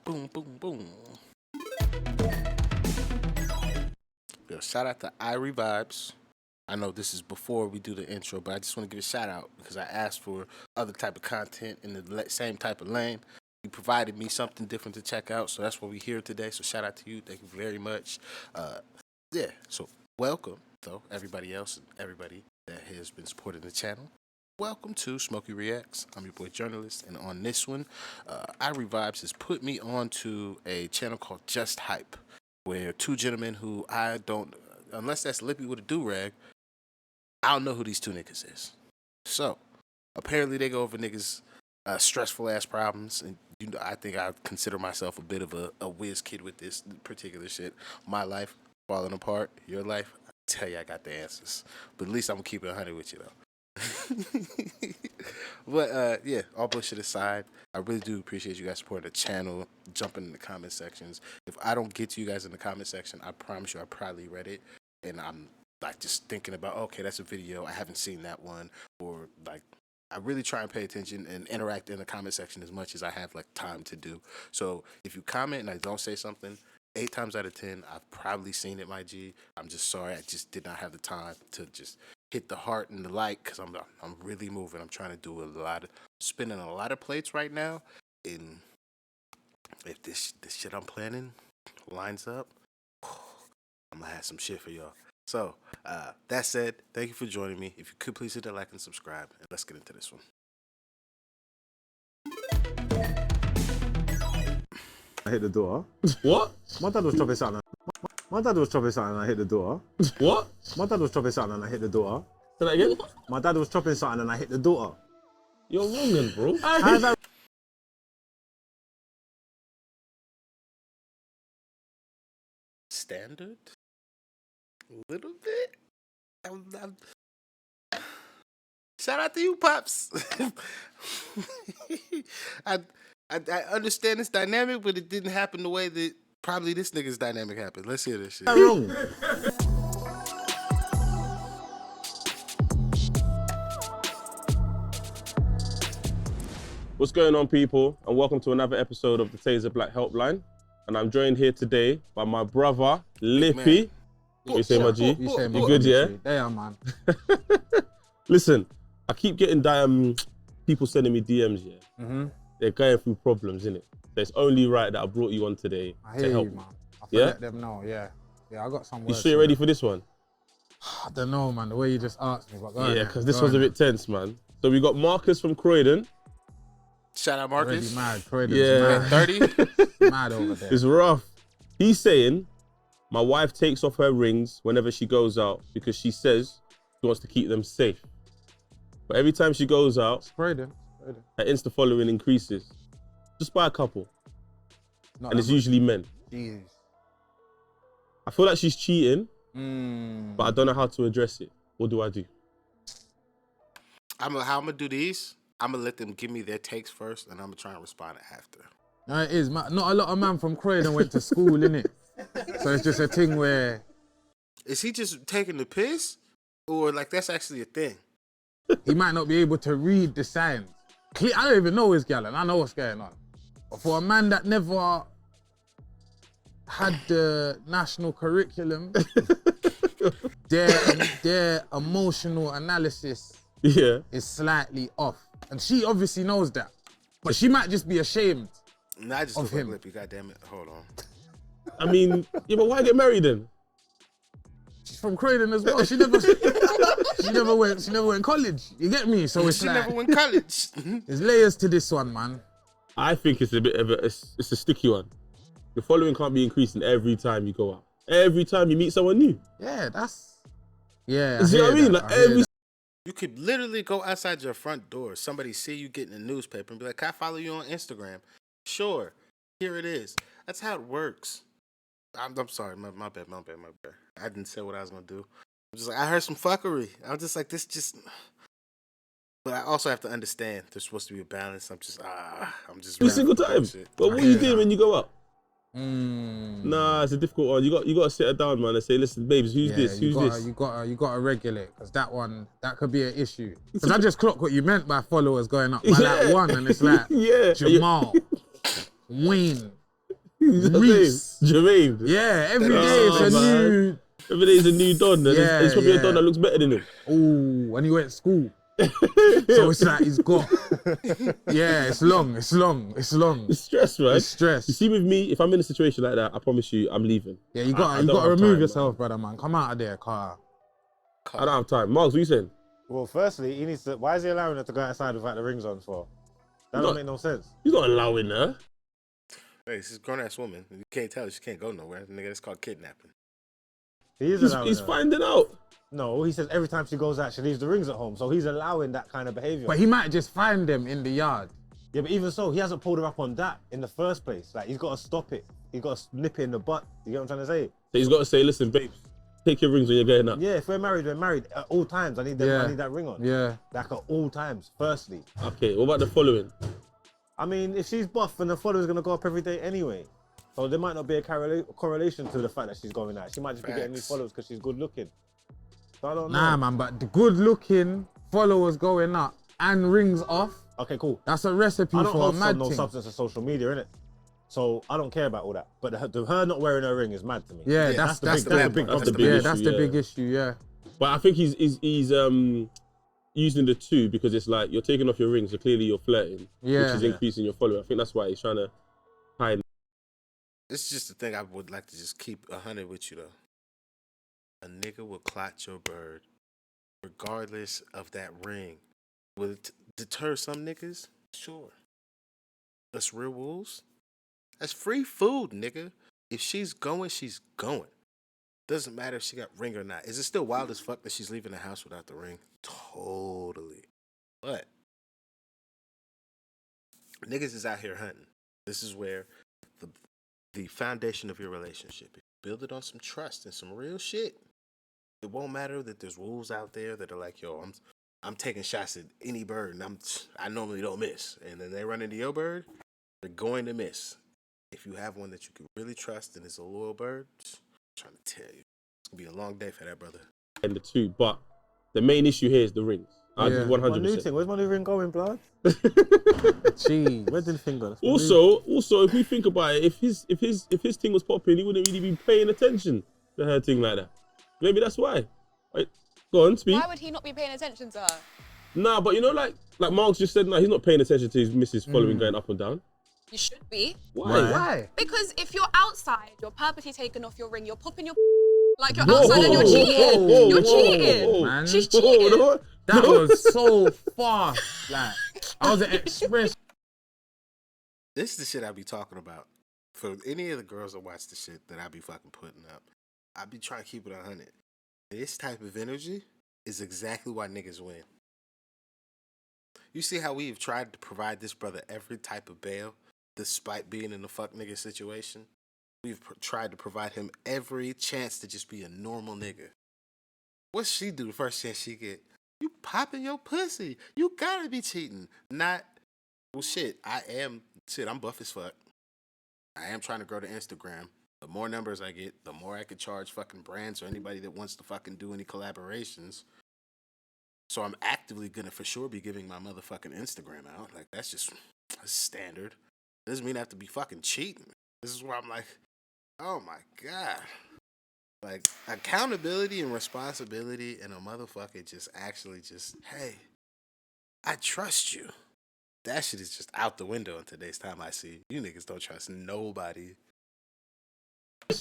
Boom, boom, boom. Yo, shout out to Irie Vibes. I know this is before we do the intro, but I just want to give a shout out because I asked for other type of content in the same type of lane. You provided me something different to check out, so that's what we're here today. So shout out to you. Thank you very much. So welcome, though, everybody else and everybody that has been supporting the channel. Welcome to Smokey Reacts. I'm your boy Jurnalist, and on this one, Irie Vibes has put me onto a channel called Just Hype, where two gentlemen who I don't, unless that's Lippy with a do-rag, I don't know who these two niggas is. So, apparently they go over niggas' stressful-ass problems, and you know, I think I consider myself a bit of a whiz kid with this particular shit. My life falling apart, your life, I tell you I got the answers. But at least I'm going to keep it 100 with you, though. But yeah, all bullshit aside, I really do appreciate you guys supporting the channel, jumping in the comment sections. If I don't get to you guys in the comment section, I promise you I probably read it, and I'm like just thinking about, okay, that's a video, I haven't seen that one, or like I really try and pay attention and interact in the comment section as much as I have like time to do. So if you comment and I don't say something, 8 times out of 10 I've probably seen it, my G. I'm just sorry, I just did not have the time to just hit the heart and the like, because I'm really moving. I'm trying to do spinning a lot of plates right now, and if this shit I'm planning lines up, I'm gonna have some shit for y'all. So that said, thank you for joining me. If you could please hit that like and subscribe, and let's get into this one. I hit the door. What? My dad was chopping something. My dad was chopping something and I hit the door. What? My dad was chopping something and I hit the door. Say that again? My dad was chopping something and I hit the door. You're wrong then, bro. How's that? Standard? A little bit? Shout out to you, Pops. I understand this dynamic, but it didn't happen the way that probably this nigga's dynamic happened. Let's hear this shit. Wrong. What's going on, people? And welcome to another episode of the TAZER Black Helpline. And I'm joined here today by my brother, Lippy. What you say, my G? You say, You good, yeah? There, man. Listen, I keep getting people sending me DMs, yeah? They're going through problems, innit? So it's only right that I brought you on today to help. Man. I Yeah? let them know, yeah. Yeah, I got some You words. sure you're ready for this one? I don't know, man, the way you just asked me, but go Yeah, on, because this one's a bit tense, man. So we got Marcus from Croydon. Shout out Already Marcus. mad, Croydon's Yeah. mad. 30? Mad over there. It's rough. He's saying, my wife takes off her rings whenever she goes out because she says she wants to keep them safe. But every time she goes out, Croydon. her Insta following increases. Just by a couple. Not And it's that much. usually men. Jesus. I feel like she's cheating, Mm. but I don't know how to address it. What do I do? How I'm gonna do these? I'm gonna let them give me their takes first, and I'm gonna try and respond after. No, it is. Not a lot of man from Croydon went to school, innit? So it's just a thing where Is he just taking the piss, or like that's actually a thing? he might not be able to read the signs. I don't even know his gal, and I know what's going on. But for a man that never had the national curriculum, their emotional analysis Yeah. is slightly off. And she obviously knows that. But she might just be ashamed. Nah, I just Of look like him. Lippy. God damn it. Hold on. I mean, yeah, but why get married then? She's from Croydon as well. She never went college. You get me? So it's She like, never went college. there's layers to this one, man. I think it's a bit of it's a sticky one. Your following can't be increasing every time you go out. Every time you meet someone new. Yeah, yeah. You see what I mean? Like every You could literally go outside your front door. Somebody see you getting a newspaper and be like, "Can I follow you on Instagram?" Sure. Here it is. That's how it works. I'm sorry. My bad. I didn't say what I was gonna do. I'm just like, I heard some fuckery. I'm just like, this just. But I also have to understand there's supposed to be a balance. I'm just every single time. bullshit. But what are you doing when you go out? Mm. Nah, it's a difficult one. You got to sit her down, man, and say, listen, babes, who's this? Who's this? You gotta regulate, because that could be an issue. Because I just clocked what you meant by followers going up by like one, and it's like Yeah. Jamal, Wayne, Who's that Reese. name? Jermaine. Yeah, every day Oh, it's a man. new. Every day is a new Don. And Yeah, it's probably yeah. a Don that looks better than him. Oh, when he went to school. So it's like he's got. Yeah, it's long. It's stress, right? It's stress. You see, with me, if I'm in a situation like that, I promise you, I'm leaving. Yeah, you I got don't to have remove time, yourself, brother, man. Come out of there, car. I don't have time. Marks, what you saying? Well, firstly, he needs to. Why is he allowing her to go outside without the rings on for? That don't make no sense. He's not allowing her. Hey, this is a grown-ass woman. You can't tell her she can't go nowhere. Nigga, that's called kidnapping. He is allowing He's her. finding out. No, he says every time she goes out, she leaves the rings at home. So he's allowing that kind of behavior. But he might just find them in the yard. Yeah, but even so, he hasn't pulled her up on that in the first place. Like, he's got to stop it. He's got to nip it in the butt. You get what I'm trying to say? So he's got to say, listen, babes, take your rings when you're going out. Yeah, if we're married at all times. I need them, Yeah. I need that ring on. Yeah. Like, at all times, firstly. Okay, what about the following? I mean, if she's buff, and the follower's going to go up every day anyway. So there might not be a correlation to the fact that she's going out. She might just be getting new followers because she's good looking. So I don't know. Nah, man, but the good looking followers going up and rings off, Okay, cool. that's a recipe I don't for a host mad on no thing. substance of social media, innit? So I don't care about all that. But her not wearing her ring is mad to me. Yeah, Yeah, that's the the big That's the problem. big yeah, issue, that's the yeah. big issue. Yeah. But I think he's using the two because it's like you're taking off your rings, so clearly you're flirting, Yeah. which is increasing your follower. I think that's why he's trying to hide. It's just the thing I would like to just keep 100 with you, though. A nigga will clock your bird regardless of that ring. Will it deter some niggas? Sure. That's real rules. That's free food, nigga. If she's going, she's going. Doesn't matter if she got ring or not. Is it still wild as fuck that she's leaving the house without the ring? Totally. But niggas is out here hunting. This is where the foundation of your relationship. If you build it on some trust and some real shit, it won't matter that there's wolves out there that are like, yo, I'm taking shots at any bird and I normally don't miss. And then they run into your bird, they're going to miss. If you have one that you can really trust and is a loyal bird, I'm trying to tell you, it's gonna be a long day for that brother. And the two, but the main issue here is the rings. I Yeah. just My new 100%. thing. Where's my new ring going, blood? Jeez. Where did the thing go? That's my new- Also, if we think about it, if his thing was popping, he wouldn't really be paying attention to her thing like that. Maybe that's why. Right? Go on, speak. Why would he not be paying attention to her? Nah, but you know, like Mark's just said, nah, he's not paying attention to his missus following going up and down. You should be. Why? Why? Because if you're outside, you're purposely taking off your ring, you're popping your like you're Whoa, outside and you're whoa, cheating. whoa, You're whoa, cheating. whoa. Man. She's Whoa, cheating. no. That was so fast. Like, I was an express. This is the shit I be talking about. For any of the girls that watch the shit that I be fucking putting up, I be trying to keep it 100. This type of energy is exactly why niggas win. You see how we've tried to provide this brother every type of bail, despite being in a fuck nigga situation? We've tried to provide him every chance to just be a normal nigga. What's she do the first chance she get? You popping your pussy. You gotta be cheating. Not, well, shit, I'm buff as fuck. I am trying to grow the Instagram. The more numbers I get, the more I could charge fucking brands or anybody that wants to fucking do any collaborations. So I'm actively gonna for sure be giving my motherfucking Instagram out. Like, that's just standard. Doesn't mean I have to be fucking cheating. This is where I'm like, oh my God. Like, accountability and responsibility and a motherfucker just actually just, hey, I trust you. That shit is just out the window in today's time. I see you niggas don't trust nobody.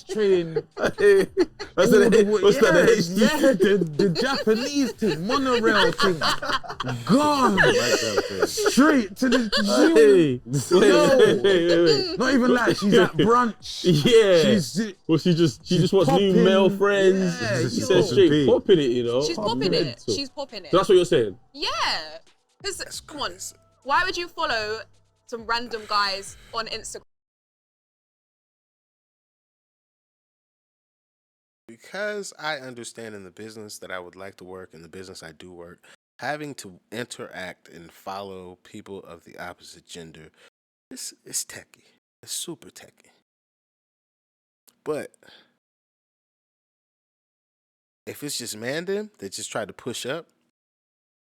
Train. What's that? Yeah, the Japanese thing, monorail thing. Gone. Straight to the Wait. Not even like she's at brunch. Yeah. Well, she just wants new popping. male friends. Yeah, she yo. said straight popping it, you know. She's popping it. She's popping it. So that's what you're saying. Yeah. Because come on, why would you follow some random guys on Instagram? Because I understand in the business that I would like to work, in the business I do work, having to interact and follow people of the opposite gender, it's techie. It's super techie. But if it's just them that just try to push up,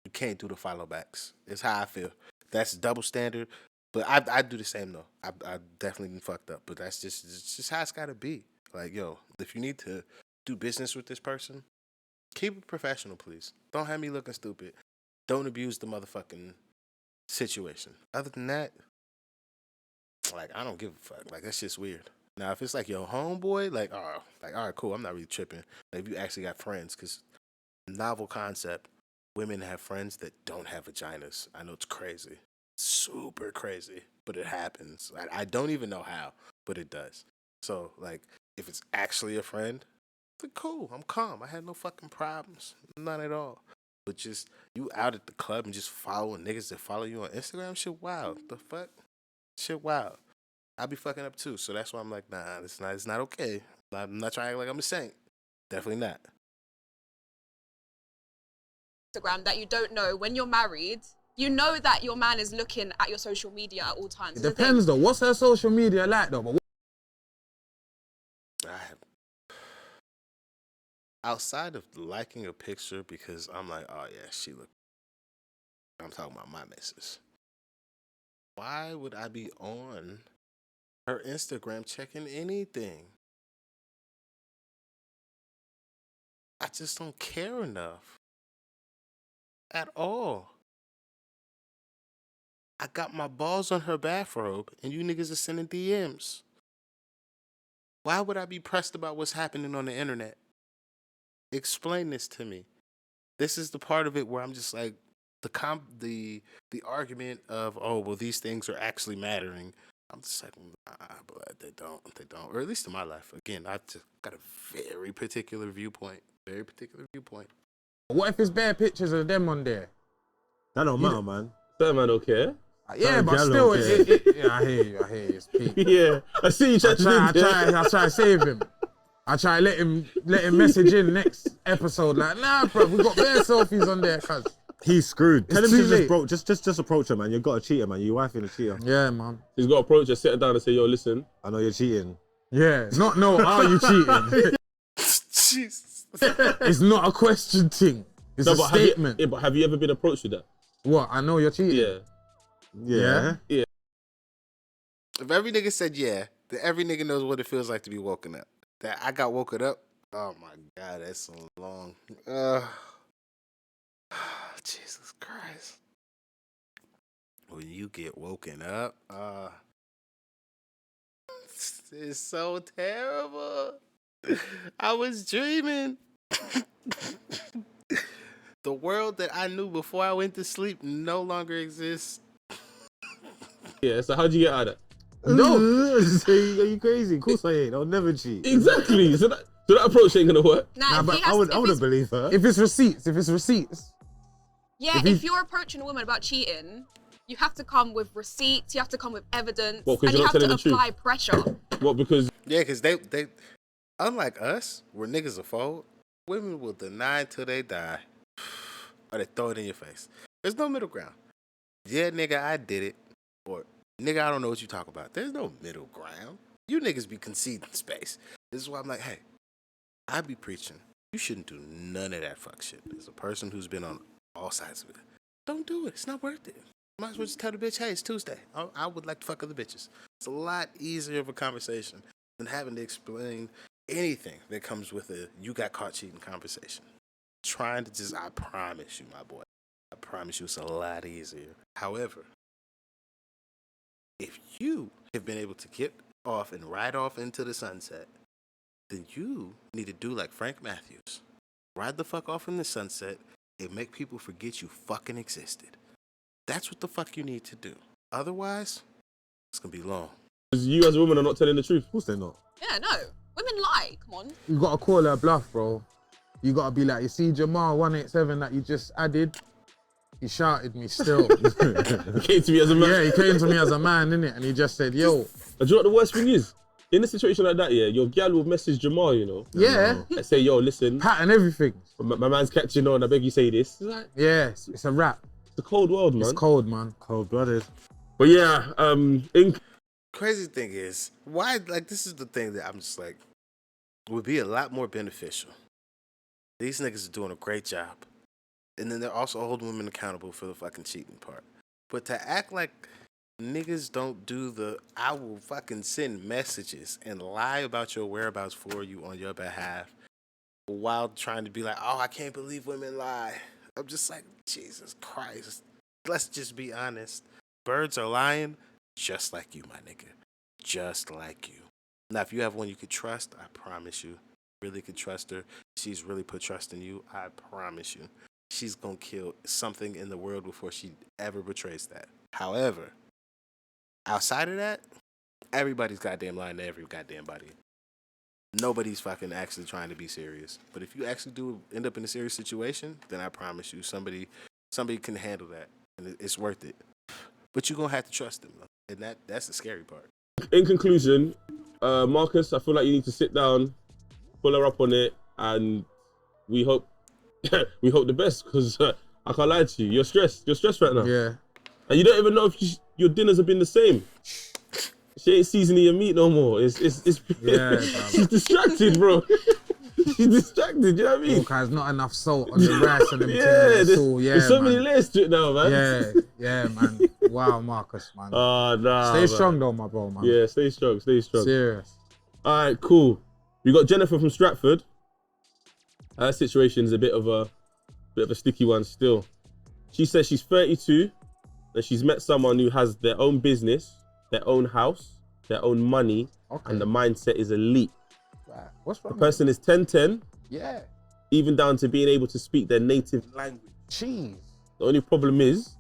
you can't do the follow backs. It's how I feel. That's double standard. But I do the same though. I definitely been fucked up. But that's it's just how it's gotta be. Like, yo, if you need to do business with this person, keep it professional, please. Don't have me looking stupid. Don't abuse the motherfucking situation. Other than that, like, I don't give a fuck. Like, that's just weird. Now, if it's like your homeboy, like, all right, cool. I'm not really tripping. Like, if you actually got friends, because novel concept, women have friends that don't have vaginas. I know it's crazy, super crazy, but it happens. I don't even know how, but it does. So, like, if it's actually a friend, then cool. I'm calm. I had no fucking problems, none at all. But just you out at the club and just following niggas that follow you on Instagram, shit wild. The fuck, shit wild. I be fucking up too, so that's why I'm like, nah, it's not okay. I'm not trying to act like I'm a saint. Definitely not. Instagram that you don't know when you're married. You know that your man is looking at your social media at all times. It depends though. What's her social media like though? But I have outside of liking a picture because I'm like, oh yeah, she look. I'm talking about my missus. Why would I be on her Instagram checking anything? I just don't care enough at all. I got my balls on her bathrobe, and you niggas are sending DMs. Why would I be pressed about what's happening on the internet? Explain this to me. This is the part of it where I'm just like the argument of, oh well, these things are actually mattering. I'm just like, nah, but they don't, or at least in my life. Again, I just got a very particular viewpoint. what if it's bare pictures of them on there? That don't matter, man. That man don't care. Yeah, but Gallo, still, okay. yeah, I hear you. It's peak. Yeah, I see you trying I try to save him. I try to let him message in next episode. Like, nah, bro, we got bare selfies on there, cuz. He's screwed. Tell him too to late. just approach her, man. You've got a cheater, man. Your wife ain't a cheater. Yeah, man. He's got to approach her, sit her down and say, yo, listen. I know you're cheating. Yeah, no, are you cheating? Jesus. It's not a question thing. It's a but statement. But have you ever been approached with that? What? I know you're cheating. Yeah. If every nigga said yeah, then every nigga knows what it feels like to be woken up. That I got woken up. Oh my God, that's so long. Jesus Christ. When you get woken up, it's so terrible. I was dreaming. The world that I knew before I went to sleep no longer exists. Yeah, so how'd you get out of that? No. Are you crazy? Of course I ain't. I'll never cheat. Exactly. So that approach ain't gonna work. Nah, But I wouldn't believe her. If it's receipts. Yeah, if you're approaching a woman about cheating, you have to come with receipts, you have to come with evidence, What, 'cause and you you're have not to telling the truth? apply pressure. What, because Yeah, because they unlike us, where niggas are fold, women will deny till they die. Or they throw it in your face. There's no middle ground. Yeah, nigga, I did it. Or, nigga, I don't know what you talk about. There's no middle ground. You niggas be conceding space. This is why I'm like, hey, I be preaching. You shouldn't do none of that fuck shit. As a person who's been on all sides of it, don't do it. It's not worth it. Might as well just tell the bitch, hey, it's Tuesday. I would like to fuck other bitches. It's a lot easier of a conversation than having to explain anything that comes with a you got caught cheating conversation. Trying to just, I promise you, my boy, I promise you it's a lot easier. However, if you have been able to get off and ride off into the sunset, then you need to do like Frank Matthews. Ride the fuck off in the sunset and make people forget you fucking existed. That's what the fuck you need to do. Otherwise, it's gonna be long. you as a woman are not telling the truth. Of course they're not. Yeah, no. Women lie, come on. You gotta call her bluff, bro. You gotta be like, you see Jamal 187 that you just added? He shouted me still. He came to me as a man. Yeah, he came to me as a man, innit? And he just said, yo. And do you know what the worst thing is? In a situation like that, yeah, your gal will message Jamal, you know. Yeah. And say, yo, listen, Pattern everything. my man's catching on, I beg you say this. It's like, Yeah, it's a rap. it's a cold world, man. It's cold, man. Cold-blooded. But yeah, Crazy thing is, why, like, this is the thing that I'm just like, would be a lot more beneficial. These niggas are doing a great job. And then they're also holding women accountable for the fucking cheating part. But to act like niggas don't do the I will fucking send messages and lie about your whereabouts for you on your behalf while trying to be like, oh, I can't believe women lie. I'm just like, Jesus Christ. Let's just be honest. Birds are lying just like you, my nigga. Just like you. Now, if you have one you could trust, I promise you, really could trust her. She's really put trust in you. I promise you. She's going to kill something in the world before she ever betrays that. However, outside of that, everybody's goddamn lying to every goddamn body. Nobody's fucking actually trying to be serious. But if you actually do end up in a serious situation, then I promise you, somebody can handle that, and it's worth it. But you're gonna have to trust them, though. And that's the scary part. In conclusion, Marcus, I feel like you need to sit down, follow up on it, and we hope the best, because I can't lie to you, you're stressed right now. Yeah. And you don't even know if your dinners have been the same. She ain't seasoning your meat no more. It's Yeah, she's distracted, bro. She's distracted, you know what I mean? There's not enough salt on the rice and everything. There's so many layers to it now, man. Yeah, man. Wow, Marcus, man. Nah. Stay strong though, my bro, man. Yeah, stay strong. Serious. All right, cool. We got Jennifer from Stratford. Her situation is a bit of a sticky one still. She says she's 32 and she's met someone who has their own business, their own house, their own money, and the mindset is elite. Right. What's wrong? The person is 10-10, Yeah. even down to being able to speak their native language. Jeez. The only problem is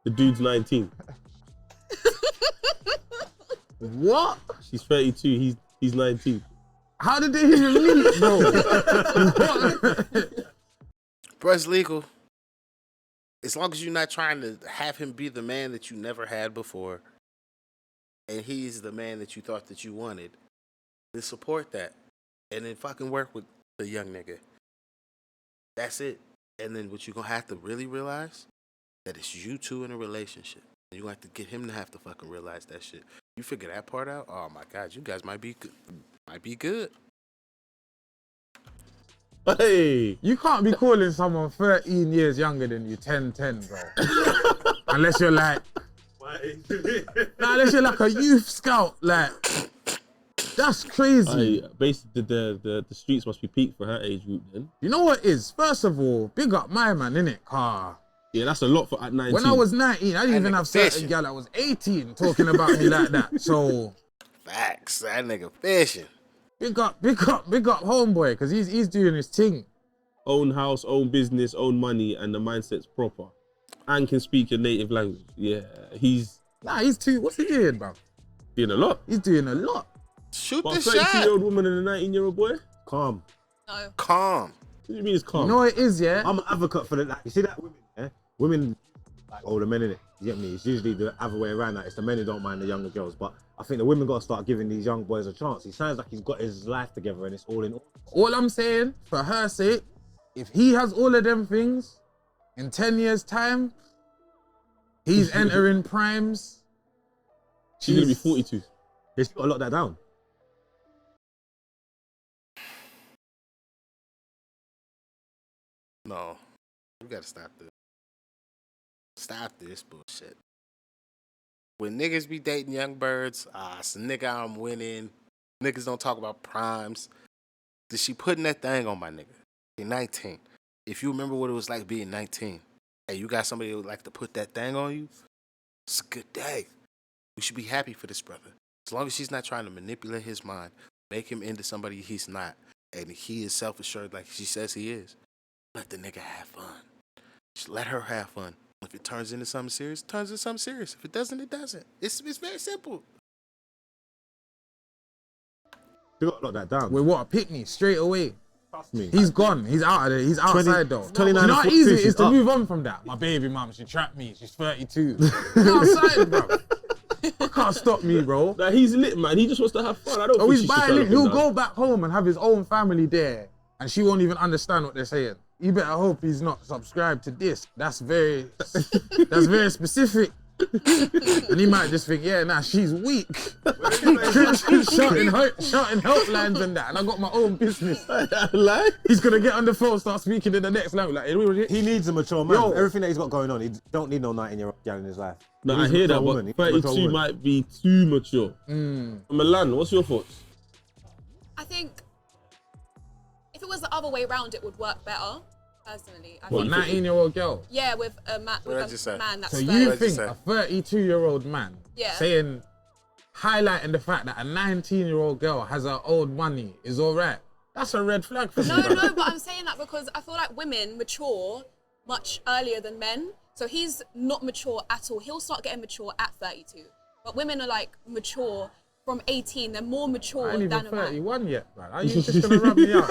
the dude's 19. What? She's 32, he's 19. How did they even meet, bro? Bro, it's legal. As long as you're not trying to have him be the man that you never had before, and he's the man that you thought that you wanted, then support that. And then fucking work with the young nigga. That's it. And then what you're going to have to really realize, that it's you two in a relationship. And you're going to have to get him to have to fucking realize that shit. You figure that part out, oh my God, you guys might be good. Hey! You can't be calling someone 13 years younger than you 10-10, bro. Unless you're like... unless you're like a youth scout, like... That's crazy. Basically, the streets must be peak for her age group then. You know what it is? First of all, big up my man, innit? Car. Yeah, that's a lot for at 19. When I was 19, I didn't even have certain gal that was 18 talking about me like that. So... Facts. That nigga fishing. Big up homeboy, because he's doing his thing. Own house, own business, own money, and the mindset's proper. And can speak your native language. Yeah, he's too... What's he doing, bro? Doing a lot. He's doing a lot. Shoot but this a shot. 32-year-old woman and a 19-year-old boy? Calm. No. Calm. What do you mean it's calm? You know what it is, yeah? I'm an advocate for the, like, you see that women, yeah? Women like older men, innit? You get me? It's usually the other way around. That it's the men who don't mind the younger girls. But I think the women got to start giving these young boys a chance. He sounds like he's got his life together and it's all in all. All I'm saying, for her sake, if he has all of them things, in 10 years' time, he's entering primes. She's going to be 42. He's got to lock that down. No. We got to stop this. Stop this bullshit. When niggas be dating young birds, it's a nigga I'm winning. Niggas don't talk about primes. Did she putting that thing on my nigga? You're 19. If you remember what it was like being 19, hey, you got somebody who would like to put that thing on you, it's a good day. We should be happy for this brother. As long as she's not trying to manipulate his mind, make him into somebody he's not, and he is self-assured like she says he is, let the nigga have fun. Just let her have fun. If it turns into something serious, it turns into something serious. If it doesn't, it doesn't. It's very simple. You got to lock that down. With what? A picnic, straight away. Trust me. He's gone. He's out of there. He's outside though. 29 You know how and easy 42, it is to up. move on from that? My baby mum, she trapped me. She's 32. He's outside, bro. You can't stop me, bro. Like, he's lit, man. He just wants to have fun. I don't Oh, think he's she should buying try it. to He'll pin go back home and have his own family there, and she won't even understand what they're saying. You better hope he's not subscribed to this. That's very specific. And he might just think, yeah, nah, she's weak. Show shouting helplines and that, and I got my own business. Like, He's gonna get on the phone, start speaking in the next language. Like, He needs a mature man. Yo. Everything that he's got going on, he don't need no 19-year-old girl in his life. no, He I needs a hear that, mature woman. He but needs a mature 32 woman. might be too mature. Milan, what's your thoughts? I think if it was the other way around, it would work better. Personally, I What, think. 19-year-old girl. Yeah, with a What did I just say? man that's So 30. you What'd you think say? a 32-year-old man Yeah. highlighting the fact that a 19-year-old girl has her own money is all right? That's a red flag for me. No, no, but I'm saying that because I feel like women mature much earlier than men. So he's not mature at all. He'll start getting mature at 32. But women are like mature from 18. They're more mature I ain't than even a man. 31 yet, man. Are you just gonna rub me out?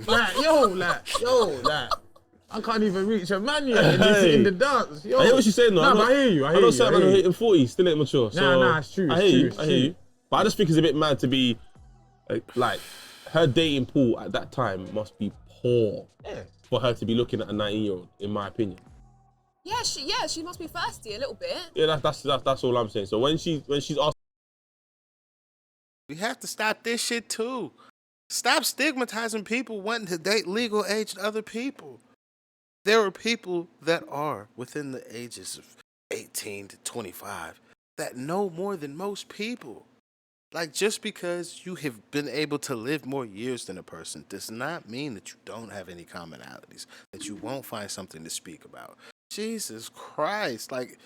Like, I can't even reach a man yet in the dance. Yo. I hear what you're saying, though. Nah, I but I hear you. I know some man who hitting 40 still ain't mature. So Nah, it's true. I It's hear you. true, I hear you. But I just think it's a bit mad to be like her dating pool at that time must be poor for her to be looking at a 19-year-old, in my opinion. Yeah, she must be thirsty a little bit. Yeah, that's all I'm saying. So when she's asked, We have to stop this shit too. Stop stigmatizing people wanting to date legal aged other people. There are people that are within the ages of 18 to 25 that know more than most people. Like, just because you have been able to live more years than a person does not mean that you don't have any commonalities, that you won't find something to speak about. Jesus Christ. Like,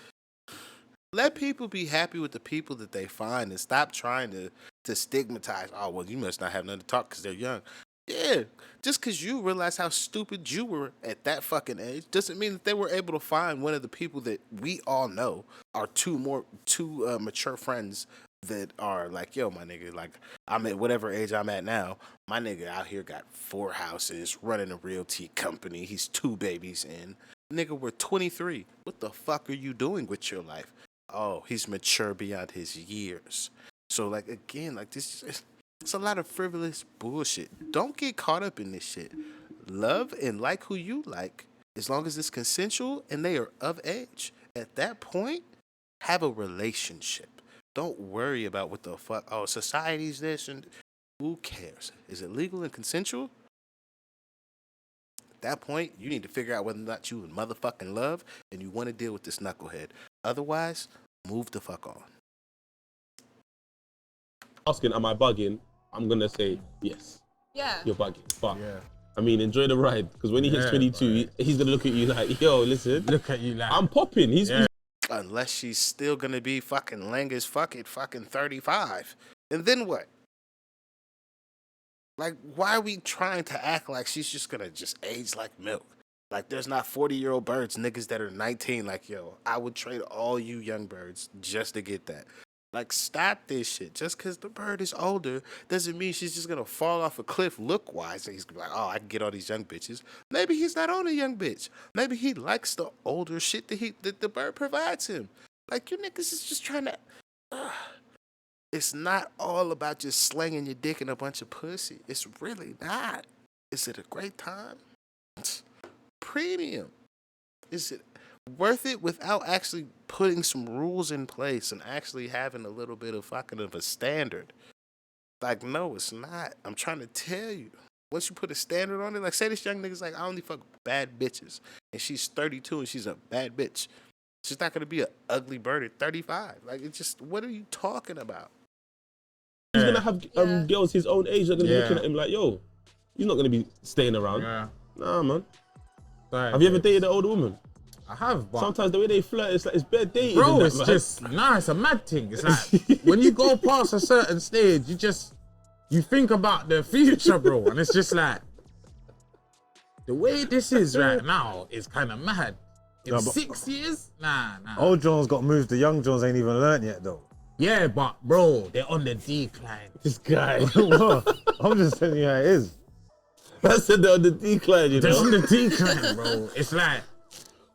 let people be happy with the people that they find and stop trying to stigmatize, oh, well, you must not have nothing to talk because they're young. Yeah, just because you realize how stupid you were at that fucking age doesn't mean that they were able to find one of the people that we all know are two mature friends that are like, yo, my nigga, like, I'm at whatever age I'm at now. My nigga out here got 4 houses, running a realty company. He's 2 babies in. Nigga, we're 23. What the fuck are you doing with your life? Oh, he's mature beyond his years. So, like, again, like, this is... It's a lot of frivolous bullshit. Don't get caught up in this shit. Love and like who you like, as long as it's consensual and they are of age. At that point, have a relationship. Don't worry about what the fuck. Oh, society's this and who cares? Is it legal and consensual? At that point, you need to figure out whether or not you in motherfucking love and you want to deal with this knucklehead. Otherwise, move the fuck on. asking, am I bugging? I'm gonna say yes. Yeah. You're bugging. But I mean, enjoy the ride, because when he hits 22, he's gonna look at you like, yo, listen, Look at you like I'm popping. He's Unless she's still gonna be fucking lang as fucking 35. And then what? Like, why are we trying to act like she's just gonna just age like milk? Like, there's not 40-year-old birds, niggas that are 19. Like, yo, I would trade all you young birds just to get that. Like, stop this shit. Just because the bird is older doesn't mean she's just gonna fall off a cliff look-wise. And he's gonna be like, oh, I can get all these young bitches. Maybe he's not on a young bitch. Maybe he likes the older shit that the bird provides him. Like, you niggas is just trying to... It's not all about just slanging your dick in a bunch of pussy. It's really not. Is it a great time? Premium. Is it worth it without actually putting some rules in place and actually having a little bit of fucking of a standard? Like, no, it's not. I'm trying to tell you. Once you put a standard on it, like, say this young nigga's like, I only fuck bad bitches, and she's 32 and she's a bad bitch. She's not gonna be an ugly bird at 35. Like, it's just, what are you talking about? He's gonna have girls his own age that are gonna be looking at him like, yo, he's not gonna be staying around. Nah, man. Right, Have you ever dated an older woman? I have, but Sometimes the way they flirt, it's like it's bare dating. bro, and it's that, man. just it's a mad thing. It's like when you go past a certain stage, you think about the future, bro, and it's just like the way this is right now is kind of mad. In 6 years, nah. Old John's got moved. The young Johns ain't even learnt yet, though. Yeah, but bro, they're on the decline. This guy. I'm just telling you how it is. I said they're on the decline, you They're know. on the decline, bro. It's like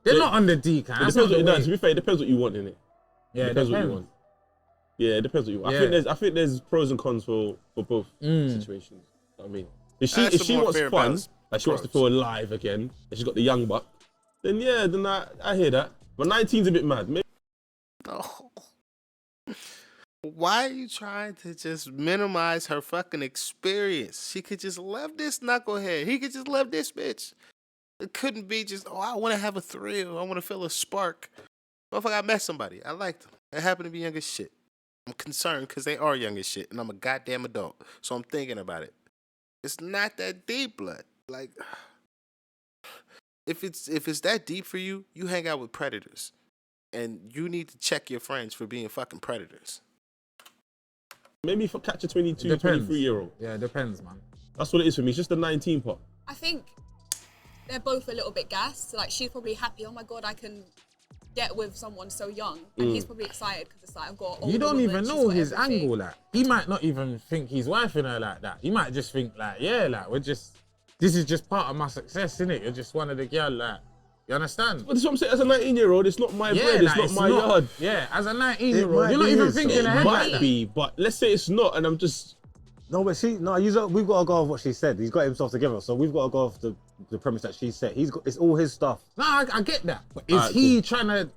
they're not on the decline. It That's depends not the no, way. to be fair, it depends what you want in it. Yeah, it Depends what you depends. want. Yeah, it depends what you want. Yeah. I think there's pros and cons for both situations. You know what I mean, if That's she a more wants fair fun, balance. like she wants to feel alive again, and she's got the young buck, then yeah, then I hear that. But 19's a bit mad. Maybe Oh. Why are you trying to just minimize her fucking experience? She could just love this knucklehead. He could just love this bitch. It couldn't be just, oh, I want to have a thrill. I want to feel a spark. Motherfucker, I met somebody. I liked them. They happen to be young as shit. I'm concerned because they are young as shit, and I'm a goddamn adult. So I'm thinking about it. It's not that deep, blood. Like, if it's that deep for you, you hang out with predators. And you need to check your friends for being fucking predators. Maybe for catch a 22, Depends. 23-year-old. Yeah, it depends, man. That's what it is for me. It's just the 19 part. I think they're both a little bit gassed. Like, she's probably happy, oh my God, I can get with someone so young. And he's probably excited because it's like, I've got You don't even know his everything. angle. Like, he might not even think he's wifing her like that. He might just think like, yeah, like this is just part of my success, innit? You're just one of the girl, like, you understand? But that's what I'm saying. As a 19-year-old, it's not my bread. It's not my yard. Yeah, as a It 19-year-old, might you're not be even his, thinking though. ahead It like might that. be, but let's say it's not, and I'm just. No, but we've got to go off what she said. He's got himself together, so we've got to go off the premise that she said. It's all his stuff. No, I get that. But is Alright, he trying to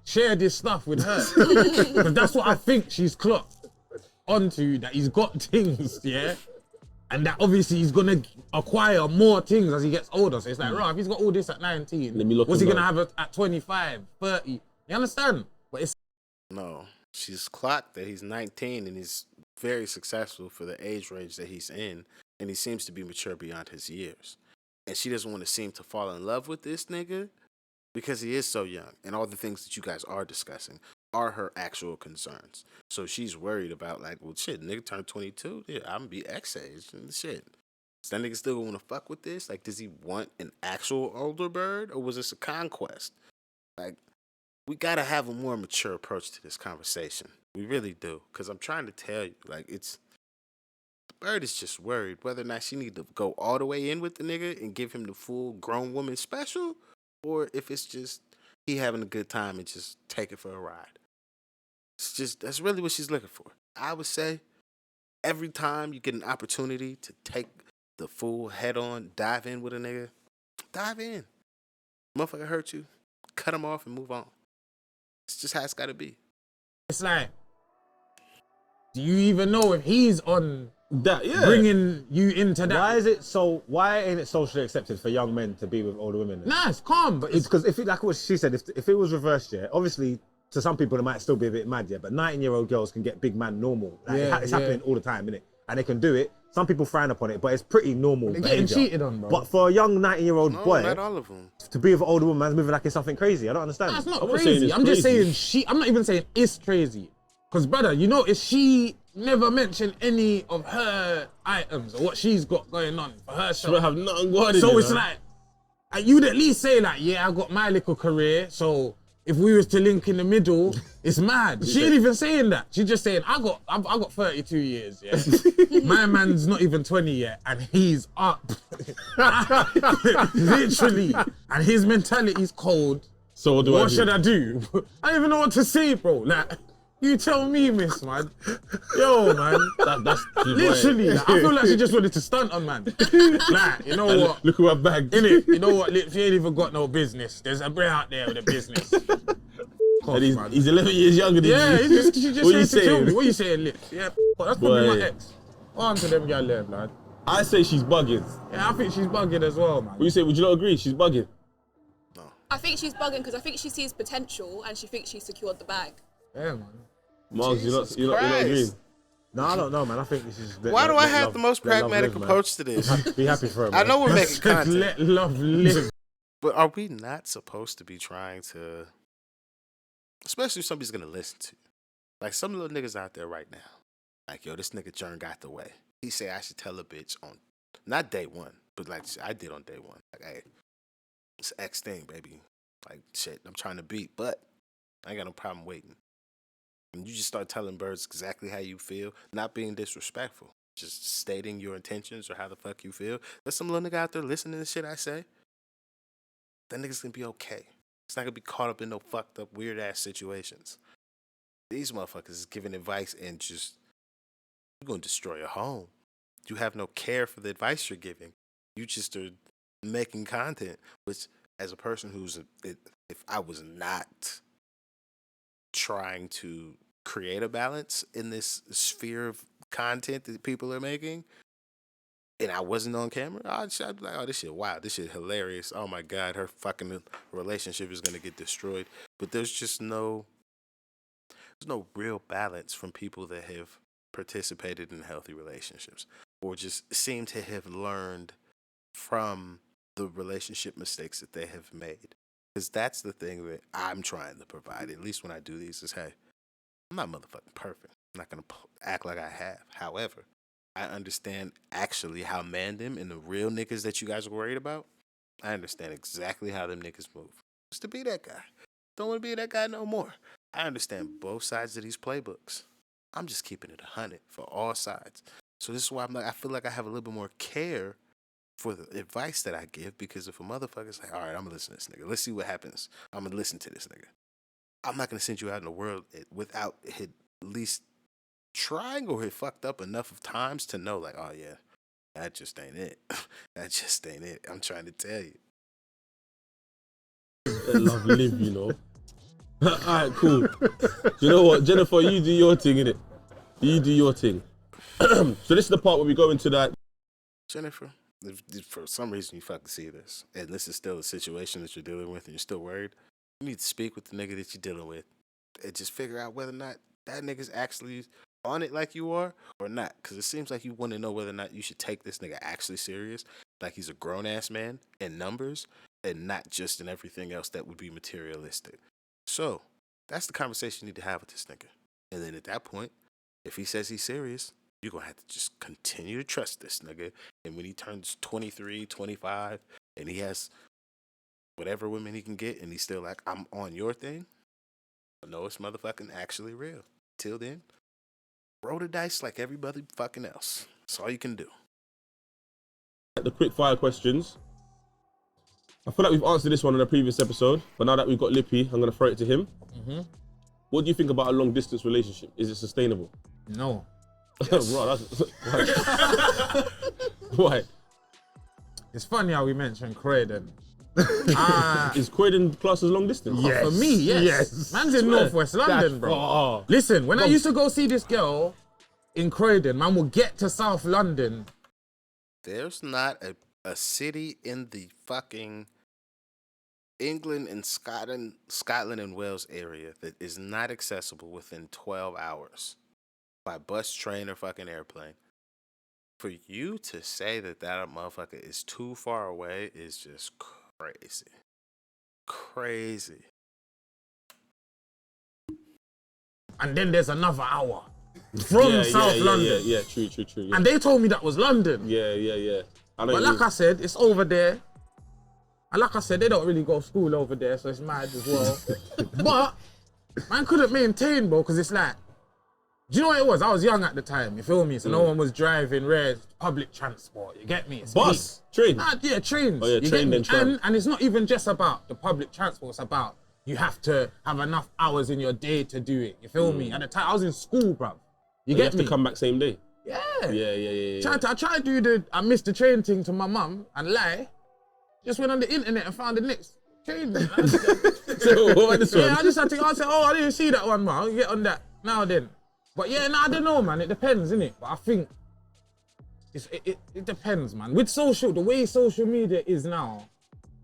share this stuff with her? Because that's what I think she's clocked onto, that he's got things, yeah? And that obviously he's going to acquire more things as he gets older. So it's like, right, if he's got all this at 19, Let me look what's he him going to up. have at 25, 30? You understand? But it's No, she's clocked that he's 19 and he's very successful for the age range that he's in, and he seems to be mature beyond his years. And she doesn't want to seem to fall in love with this nigga because he is so young, and all the things that you guys are discussing are her actual concerns. So she's worried about, like, well, shit, nigga turned 22, yeah, I'm gonna be X age and shit. Does that nigga still want to fuck with this? Like, does he want an actual older bird, or was this a conquest? Like, we gotta have a more mature approach to this conversation. We really do, because I'm trying to tell you, like, the bird is just worried whether or not she need to go all the way in with the nigga and give him the full grown woman special, or if it's just he having a good time and just take it for a ride. It's just, that's really what she's looking for. I would say every time you get an opportunity to take the full head on, dive in with a nigga, dive in. Motherfucker hurt you, cut him off and move on. It's just how it's gotta be. like, do you even know if he's on That, yeah. bringing you into that? Why ain't it socially accepted for young men to be with older women? Nah, it's calm, but It's because if it, like what she said, if it was reversed, yeah, obviously to some people it might still be a bit mad, yeah, but 19-year-old girls can get big man normal. Like, Yeah, it's yeah. happening all the time, innit? And they can do it. Some people frown upon it, but it's pretty normal They're getting behaviour. cheated on, bro. But for a young 19-year-old No, boy not all of them. to be with an older woman, man's moving like it's something crazy. I don't understand. That's not I'm not saying crazy. it's I'm just crazy. saying I'm not even saying it's crazy. Because, brother, you notice she never mentioned any of her items or what she's got going on for She herself. don't have nothing going So in it's there. like, you'd at least say like, yeah, I got my little career, so if we was to link in the middle, it's mad. She ain't even saying that. She's just saying, I got 32 years, yeah. My man's not even 20 yet, and he's up. Literally. And his mentality's cold. So what do What I do? should I do? I don't even know what to say, bro. Like, you tell me, miss, man. Yo, man. That's Literally. Like, I feel like she just wanted to stunt on man. Like, you know what? Look who I bagged. Innit? You know what? She ain't even got no business. There's a bray out there with a business. And he's 11 years younger than Yeah, you. she just What you said to kill saying? me. What you saying, Lips? Yeah, that's probably Boy. my ex. On to them gal there, blood. I say she's bugging. Yeah, I think she's bugging as well, man. What you say? Would you not agree? She's bugging. I think she's bugging because I think she sees potential and she thinks she's secured the bag. Yeah, man. Margs, Jesus you're not Christ. agreeing. No, I don't know, man. I think this is. Why do I have the most pragmatic approach to this? Be happy for him. I know we're making Just content, let love live. but are we not supposed to be trying to, especially if somebody's gonna listen to you, like some little niggas out there right now, like, yo, this nigga Jern got the way. He say I should tell a bitch on, not day one, but like I did on day one. Like, hey, it's X thing, baby. Like, shit, I'm trying to beat, but I ain't got no problem waiting. And you just start telling birds exactly how you feel, not being disrespectful, just stating your intentions or how the fuck you feel. There's some little nigga out there listening to shit I say. That nigga's gonna be okay. It's not gonna be caught up in no fucked up, weird ass situations. These motherfuckers is giving advice and just, you're gonna destroy your home. You have no care for the advice you're giving. You just are making content, which, as a person who's, if I was not trying to create a balance in this sphere of content that people are making, and I wasn't on camera, I'd be like, oh, this shit, wow, this shit hilarious. Oh my God, her fucking relationship is gonna get destroyed. But there's no real balance from people that have participated in healthy relationships or just seem to have learned from the relationship mistakes that they have made. Because that's the thing that I'm trying to provide, at least when I do these, is hey, I'm not motherfucking perfect. I'm not going to act like I have. However, I understand actually how man them and the real niggas that you guys are worried about, I understand exactly how them niggas move. Just to be that guy. Don't want to be that guy no more. I understand both sides of these playbooks. I'm just keeping it 100 for all sides. So this is why I feel like I have a little bit more care for the advice that I give, because if a motherfucker's like, all right, I'm going to listen to this nigga. Let's see what happens. I'm going to listen to this nigga. I'm not going to send you out in the world without at least trying or had fucked up enough of times to know, like, oh, yeah, that just ain't it. That just ain't it. I'm trying to tell you. Love live, you know. All right, cool. You know what, Jennifer, you do your thing, innit? You do your thing. So this is the part where we go into that. Jennifer, if for some reason you fucking see this, and this is still a situation that you're dealing with and you're still worried, you need to speak with the nigga that you're dealing with and just figure out whether or not that nigga's actually on it like you are or not. Because it seems like you want to know whether or not you should take this nigga actually serious, like he's a grown-ass man in numbers and not just in everything else that would be materialistic. So that's the conversation you need to have with this nigga. And then at that point, if he says he's serious, you're going to have to just continue to trust this nigga. And when he turns 23, 25, and he has whatever women he can get, and he's still like, I'm on your thing, I know it's motherfucking actually real. Till then, roll the dice like everybody fucking else. That's all you can do. The quick fire questions. I feel like we've answered this one in a previous episode, but now that we've got Lippy, I'm going to throw it to him. Mm-hmm. What do you think about a long distance relationship? Is it sustainable? No. Yes. Bro, why? It's funny how we mentioned Croydon. Is Croydon class as long distance? For me, yes. Man's in Northwest London, bro. Oh. Listen, when I used to go see this girl in Croydon, man will get to South London. There's not a city in the fucking England and Scotland and Wales area that is not accessible within 12 hours by bus, train, or fucking airplane. For you to say that motherfucker is too far away is just crazy. Crazy. And then there's another hour from South London. Yeah, true. Yeah. And they told me that was London. Yeah. I know But like I said, it's over there. And like I said, they don't really go to school over there, so it's mad as well. But man couldn't maintain, bro, because it's like, do you know what it was? I was young at the time, you feel me? So no one was driving rare public transport, you get me? It's bus, train. Yeah, trains. Oh yeah, train then tram. And it's not even just about the public transport, it's about you have to have enough hours in your day to do it, you feel me? At the time, I was in school, bro. You get have me? to come back same day. Yeah. Yeah. I tried to do I missed the train thing to my mum and lie. Just went on the internet and found the next train. So what about this one? Yeah, I just had to. I said, oh, I didn't see that one, man. I'll get on that now then. But yeah, I don't know, man. It depends, innit? But I think it depends, man. With the way social media is now,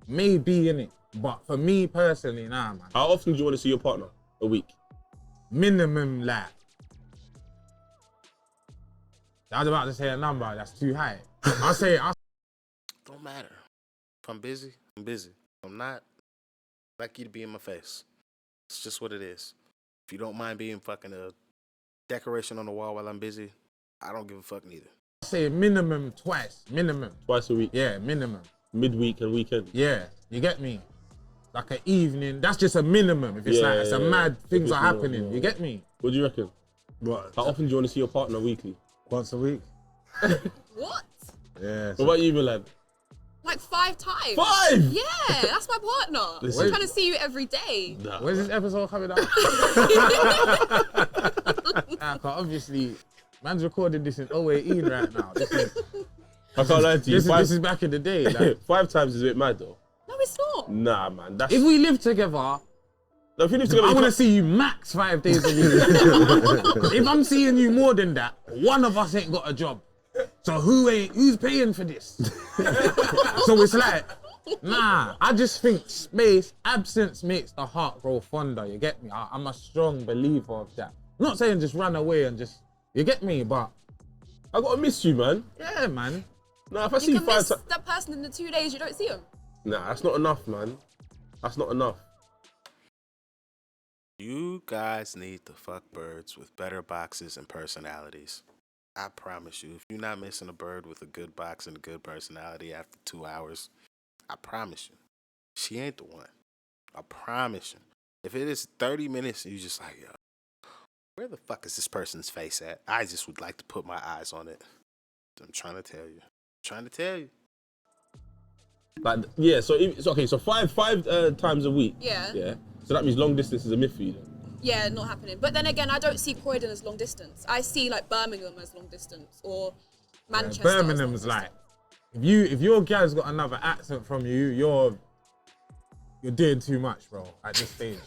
maybe, innit? But for me personally, nah, man. How often do you want to see your partner? A week? Minimum, like. I was about to say a number that's too high. I'll say. Don't matter. If I'm busy, I'm busy. If I'm not, I'd like you to be in my face. It's just what it is. If you don't mind being fucking a decoration on the wall while I'm busy, I don't give a fuck neither. I say minimum twice. Minimum. Twice a week? Yeah, minimum. Midweek and weekend? Yeah, you get me? Like an evening. That's just a minimum. If it's it's a mad things are happening. You get me? What do you reckon? What? How often do you want to see your partner weekly? Once a week. What? Yeah. What about you, Milan? Like 5 times. 5? Yeah, that's my partner. Listen. I'm trying to see you every day. Nah. Where's this episode coming out? Obviously, man's recording this in 018 right now. I can't lie to you. This is back in the day. Like, 5 times is a bit mad though. No, it's not. Nah, man. if we live together, No, if you live together, I you want to can't- see you max 5 days a week. If I'm seeing you more than that, one of us ain't got a job. So who's paying for this? So it's like, nah, I just think absence makes the heart grow fonder, you get me? I'm a strong believer of that. I'm not saying just run away and just, you get me? But I gotta miss you, man. yeah, man. Nah, if I see You you can 5 miss times, that person in the 2 days you don't see them. nah, that's not enough, man. That's not enough. You guys need to fuck birds with better boxes and personalities. I promise you, if you're not missing a bird with a good box and a good personality after 2 hours, I promise you, she ain't the one. I promise you. If it is 30 minutes and you just like, yo, where the fuck is this person's face at? I just would like to put my eyes on it. I'm trying to tell you. Like, yeah, so okay, so five times a week. Yeah. Yeah. So that means long distance is a myth for you then. Yeah, not happening. But then again, I don't see Croydon as long distance. I see like Birmingham as long distance or Manchester. as long Birmingham's distance. like, if your gal's got another accent from you, you're doing too much, bro, at this stage.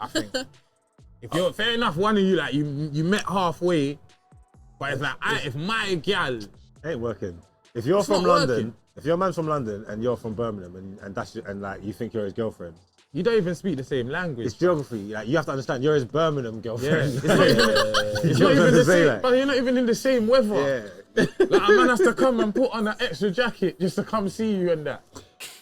I think. If you're fair enough, one of you like you met halfway, but it's like if my gal Ain't working. If you're It's from not London, working. if your man's from London and you're from Birmingham and like you think you're his girlfriend, you don't even speak the same language. it's geography. Like you have to understand, you're his Birmingham girlfriend. It's not even, it's not even the same, but you're not even in the same weather. Yeah. Like a man has to come and put on an extra jacket just to come see you and that.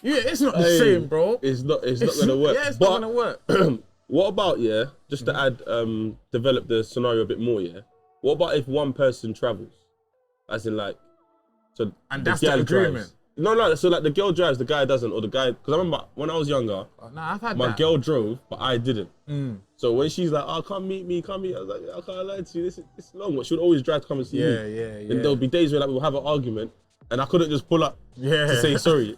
Yeah, it's not the Hey, same, bro. It's not gonna work. Yeah, it's But not gonna work. what about, yeah, just to add, develop the scenario a bit more, yeah? What about if one person travels? As in, like, so And the that's the girl agreement? drives. No, so like the girl drives, the guy doesn't, or the guy, because I remember when I was younger, Nah, I've had my that. girl drove, but I didn't. So when she's like, oh, come meet me, I was like, I can't lie to you, this is long. But she would always drive to come and see me. Yeah. And there'll be days where like we'll have an argument, and I couldn't just pull up Yeah. to say sorry.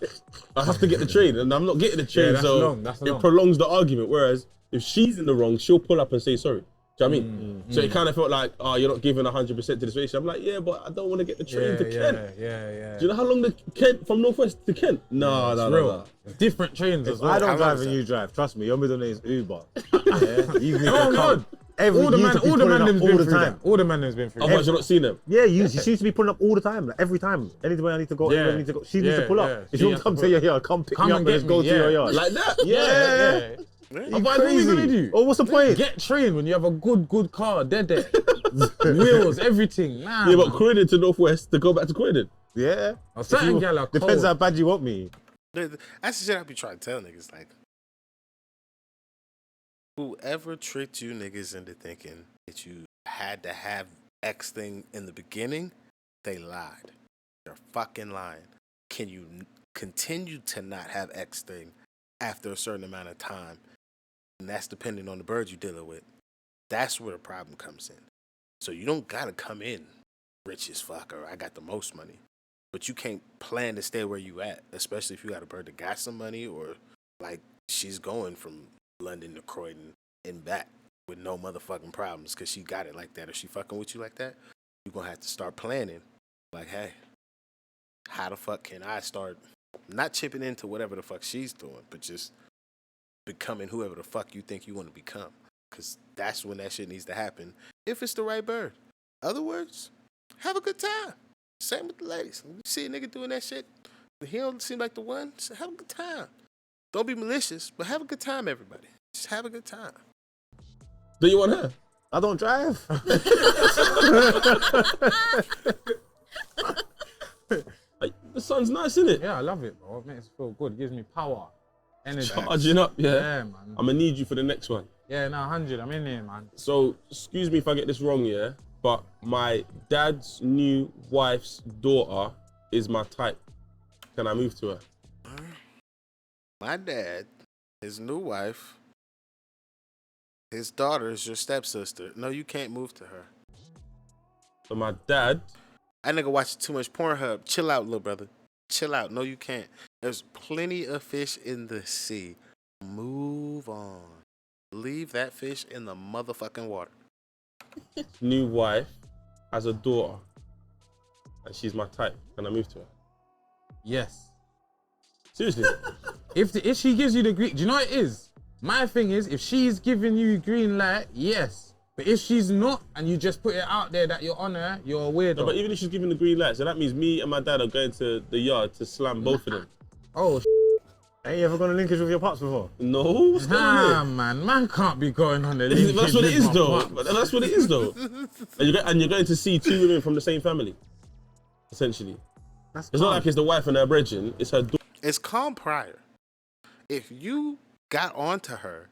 I have to get the train, and I'm not getting the train, that's so long, that's it long. prolongs the argument. Whereas if she's in the wrong, she'll pull up and say sorry. Do you know what I mean? So it kind of felt like, oh, you're not giving 100% to the situation. I'm like, yeah, but I don't want to get the train to Kent. Yeah. Do you know how long the Kent from Northwest to Kent? No. Different trains as well. I don't How long drive is and that? you drive. Trust me, your middle name is Uber. Yeah? You need to Oh, come. no. All All the man been through that. All the man has been through Oh, that. but you're not seeing them. Yeah, she seems to be pulling up all the time. Like every time. Anywhere I need to go, anywhere I need to go, she needs to pull up. yeah. If She you has want to to come to pull your yard, come pick Come me up and and get let's go me, to your yeah. yard. Like that? Yeah. Otherwise, what are you gonna do? Oh, what's the point? Get trained when you have a good car. They're there. Wheels, everything. Nah. Yeah, but man. Croydon to Northwest to go back to Croydon. Yeah. A certain gal are Depends cold. how bad you want me. That's the shit I be trying to tell niggas. Like, whoever tricked you niggas into thinking that you had to have X thing in the beginning, they lied. They're fucking lying. Can you continue to not have X thing after a certain amount of time? And that's depending on the bird you're dealing with. That's where the problem comes in. So you don't gotta come in rich as fuck or I got the most money. But you can't plan to stay where you at, especially if you got a bird that got some money or like she's going from London to Croydon and back with no motherfucking problems because she got it like that or she fucking with you like that. You're gonna have to start planning. Like, hey, how the fuck can I start not chipping into whatever the fuck she's doing, but just becoming whoever the fuck you think you want to become? Because that's when that shit needs to happen if it's the right bird. Other words, have a good time. Same with the ladies. When you see a nigga doing that shit, he don't seem like the one, just have a good time. Don't be malicious, but have a good time, everybody. Just have a good time. Do you want her? I don't drive. Like, the sun's nice, isn't it? Yeah, I love it, bro. It makes me feel good. It gives me power, energy. Charging up, yeah. Yeah, man. I'm gonna need you for the next one. Yeah, no, 100. I'm in here, man. So, excuse me if I get this wrong, yeah, but my dad's new wife's daughter is my type. Can I move to her? My dad, his new wife, his daughter is your stepsister. No, you can't move to her. So my dad, That nigga watching too much Pornhub. Chill out, little brother. Chill out. No, you can't. There's plenty of fish in the sea. Move on. Leave that fish in the motherfucking water. new wife, has a daughter, and she's my type. Can I move to her? Yes. Seriously? If she gives you the green, do you know what it is? My thing is, if she's giving you green light, yes. But if she's not, and you just put it out there that you're on her, you're a weirdo. No, but even if she's giving the green light, so that means me and my dad are going to the yard to slam both of them. Oh, Ain't you ever gone to linkage with your pops before? No, what's going on nah, man can't be going on the there? linkage That's what it with is, my though. pops. That's what it is, though. And you're going to see two women from the same family, essentially. That's It's not like it's the wife and her brethren, it's her daughter. It's calm prior. If you got onto her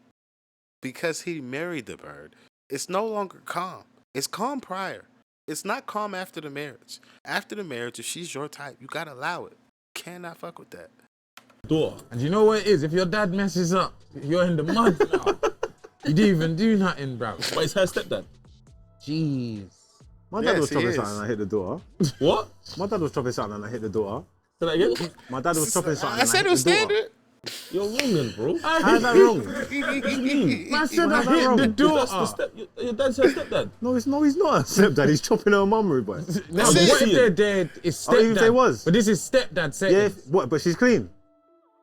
because he married the bird, it's no longer calm. It's calm prior. It's not calm after the marriage. After the marriage, if she's your type, you gotta allow it. Cannot fuck with that. And you know what it is? If your dad messes up, you're in the mud now. You didn't even do nothing, bro. But it's her stepdad. Jeez. My dad Yes, was he chopping is. something and I hit the door. What? My dad was chopping something and I hit the door. Say that again? My dad was chopping something I and said hit it was the door. standard. You're wrong then, bro. How's that wrong? Man said I How's that hit wrong? the That's door. your dad's her stepdad. No, he's not a stepdad. He's chopping her mum, rude boy. No, That's but it. what if they're dead? It's Oh, even stepdad. if they was. But this is stepdad saying. Yeah, what? But she's clean.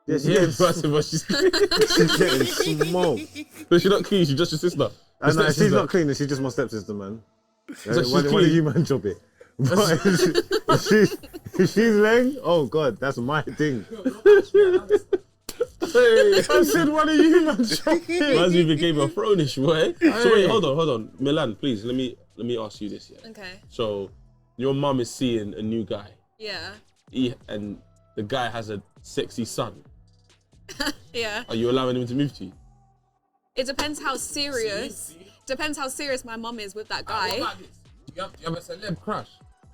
Yeah, she's Yeah, getting, First of all, she's she's getting smoked. but she's not clean, she's just your sister. And Your she's stepsister. not clean. She's just my stepsister, man. So she's Why do clean. you man chop it? But if she's laying, oh god, that's my thing. Hey, I said, what are you man chopping? Man's even gave her a thrownish, boy. So wait, hold on. Milan, please, let me ask you this, yeah? Okay. So, your mum is seeing a new guy, Yeah. and the guy has a sexy son. Yeah. Are you allowing him to move to you? It depends how serious. Depends how serious my mum is with that What guy. about this? You have a celeb crush.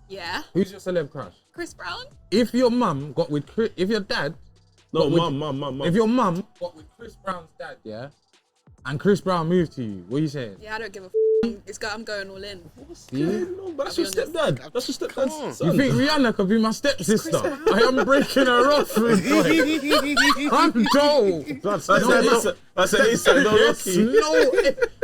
Yeah. Who's your celeb crush? Chris Brown. If your mum got with Chris, if your dad, No, But with- mum. if your mum got with Chris Brown's dad, yeah, and Chris Brown moved to you, what are you saying? Yeah, I don't give a. I'm going all in. No, but that's your stepdad. That's your stepdad's son. You think Rihanna could be my stepsister? I am breaking her off, rude boy. I'm Joe. That's an inside, no Yes, lucky. no,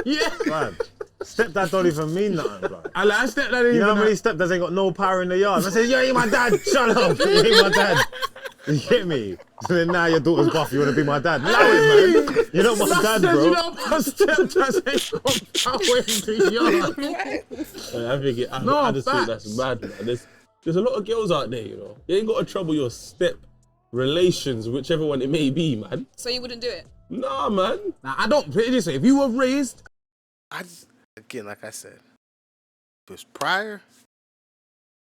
yeah. Man, stepdad don't even mean nothing, bro. I like stepdad. You know how many stepdads ain't got no power in the yard? I say, you ain't my dad. Shut up. You ain't my dad. You get me? So then now your daughter's buff. You want to be my dad? Allow it, man. You're not my dad, You bro. know my stepdad ain't got power in the yard. I think No, I just think facts. that's mad, man. There's a lot of girls out there, you know. You ain't got to trouble your step relations, whichever one it may be, man. So you wouldn't do it? Nah, man. Now, I don't put it this way. If you were raised, I just, again, like I said, if it's prior,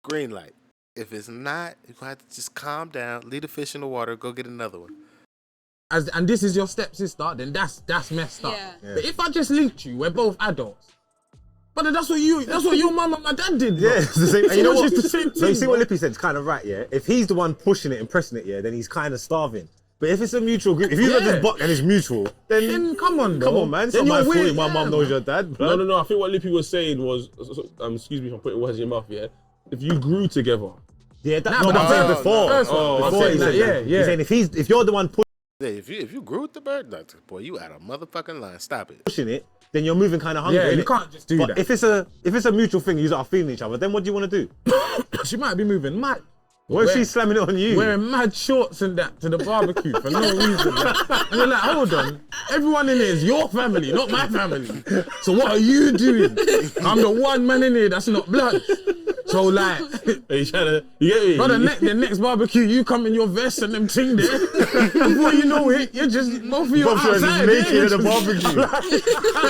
green light. If it's not, you're gonna have to just calm down, leave the fish in the water, go get another one. and this is your stepsister, then that's messed up. Yeah. But if I just linked you, we're both adults. But then that's what your mum and my dad did, bro. Yeah, it's the same. And you know what? It's the same So you thing, see what bro. Lippy said? It's kind of right, yeah. If he's the one pushing it and pressing it, yeah, then he's kind of starving. But if it's a mutual group, if you got Yeah. this buck and it's mutual, then Then come on, bro. come on, man. It's Then not my you're fault weird, if my yeah, mum knows man. your dad, bro. No. I think what Lippy was saying was, excuse me if I'm putting words in your mouth, yeah? If you grew together. Yeah, that, Nah, no, but but I'm saying the before. first one, I'm Before saying he that, said yeah, that. yeah. He's saying if you're the one Yeah, if you grew with the bird, boy, you out of motherfucking line. Stop it. pushing it, then you're moving kind of hungry. Yeah, you innit? can't just do but that. if it's a mutual thing, you are feeling each other. Then what do you want to do? She might be moving mad. What if Where- she's slamming it on you? Wearing mad shorts and that to the barbecue for no reason. And you're like, hold on, everyone in here is your family, not my family. So what are you doing? I'm the one man in here that's not blood. So like, Are you trying to, you get me? brother, the next barbecue, you come in your vest and them ting there. Before you know it, you're just both of you Both of us outside. just naked yeah, at the barbecue.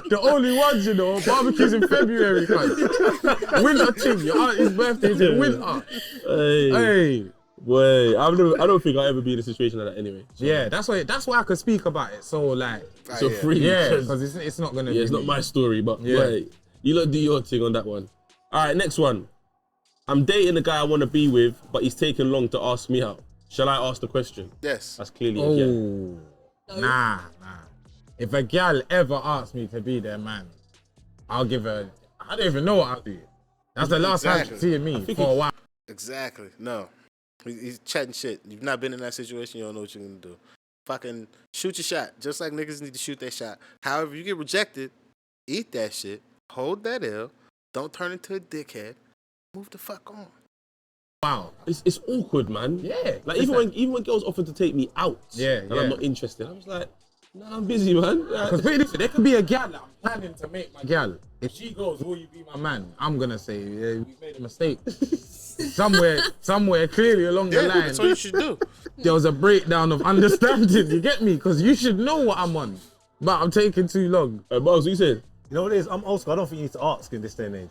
The only ones, you know, barbecues in February, guys. Winter ting, your auntie's birthday is in winter. Hey, Hey. boy, I don't think I'll ever be in a situation like that anyway. So, Yeah, that's why I could speak about it. So like, so yeah. free. yeah, because- because it's not gonna. Yeah, it's be not my story, but Yeah. wait, you lot do your thing on that one. All right, next one. I'm dating the guy I want to be with, but he's taking long to ask me out. Shall I ask the question? Yes. That's clearly a yeah. Oh, nah. If a gal ever asks me to be their man, I'll give her. I don't even know what I'll do. That's the last time Exactly. she's seeing me for a while. Exactly. No. He's chatting shit. You've not been in that situation, you don't know what you're gonna do. Fucking shoot your shot. Just like niggas need to shoot their shot. However, you get rejected, eat that shit, hold that L, don't turn into a dickhead, move the fuck on. wow. It's awkward, man. Yeah. Like even when girls offer to take me out, and yeah. I'm not interested, I'm just like, nah, I'm busy, man. Because there could be a gal that I'm planning to make my gal. If she goes, will you be my man? I'm gonna say, yeah, we made a mistake. somewhere, clearly along the line, That's what you should do. there was a breakdown of understanding. You get me? Because you should know what I'm on, but I'm taking too long. Hey, Bobs, what you said? You know what it is? I'm old school. I don't think you need to ask in this day and age.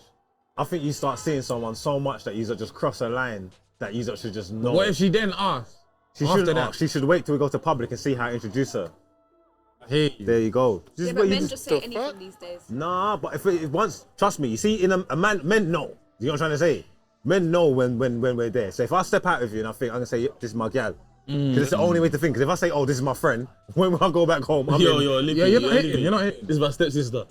I think you start seeing someone so much that you just cross a line that you should just know. What if she then asks? She shouldn't ask. She should wait till we go to public and see how I introduce her. Hey, There you go. Yeah, but men just say anything these days. Nah, but if once, trust me, you see, in a man, men know. You know what I'm trying to say? Men know when we're there. So if I step out with you and I think I'm gonna say, this is my gal, because it's the only way to think. Because if I say, oh, this is my friend, when I go back home, I'm in. Lippy, yeah, you're not hitting. You're not hitting. This is my stepsister.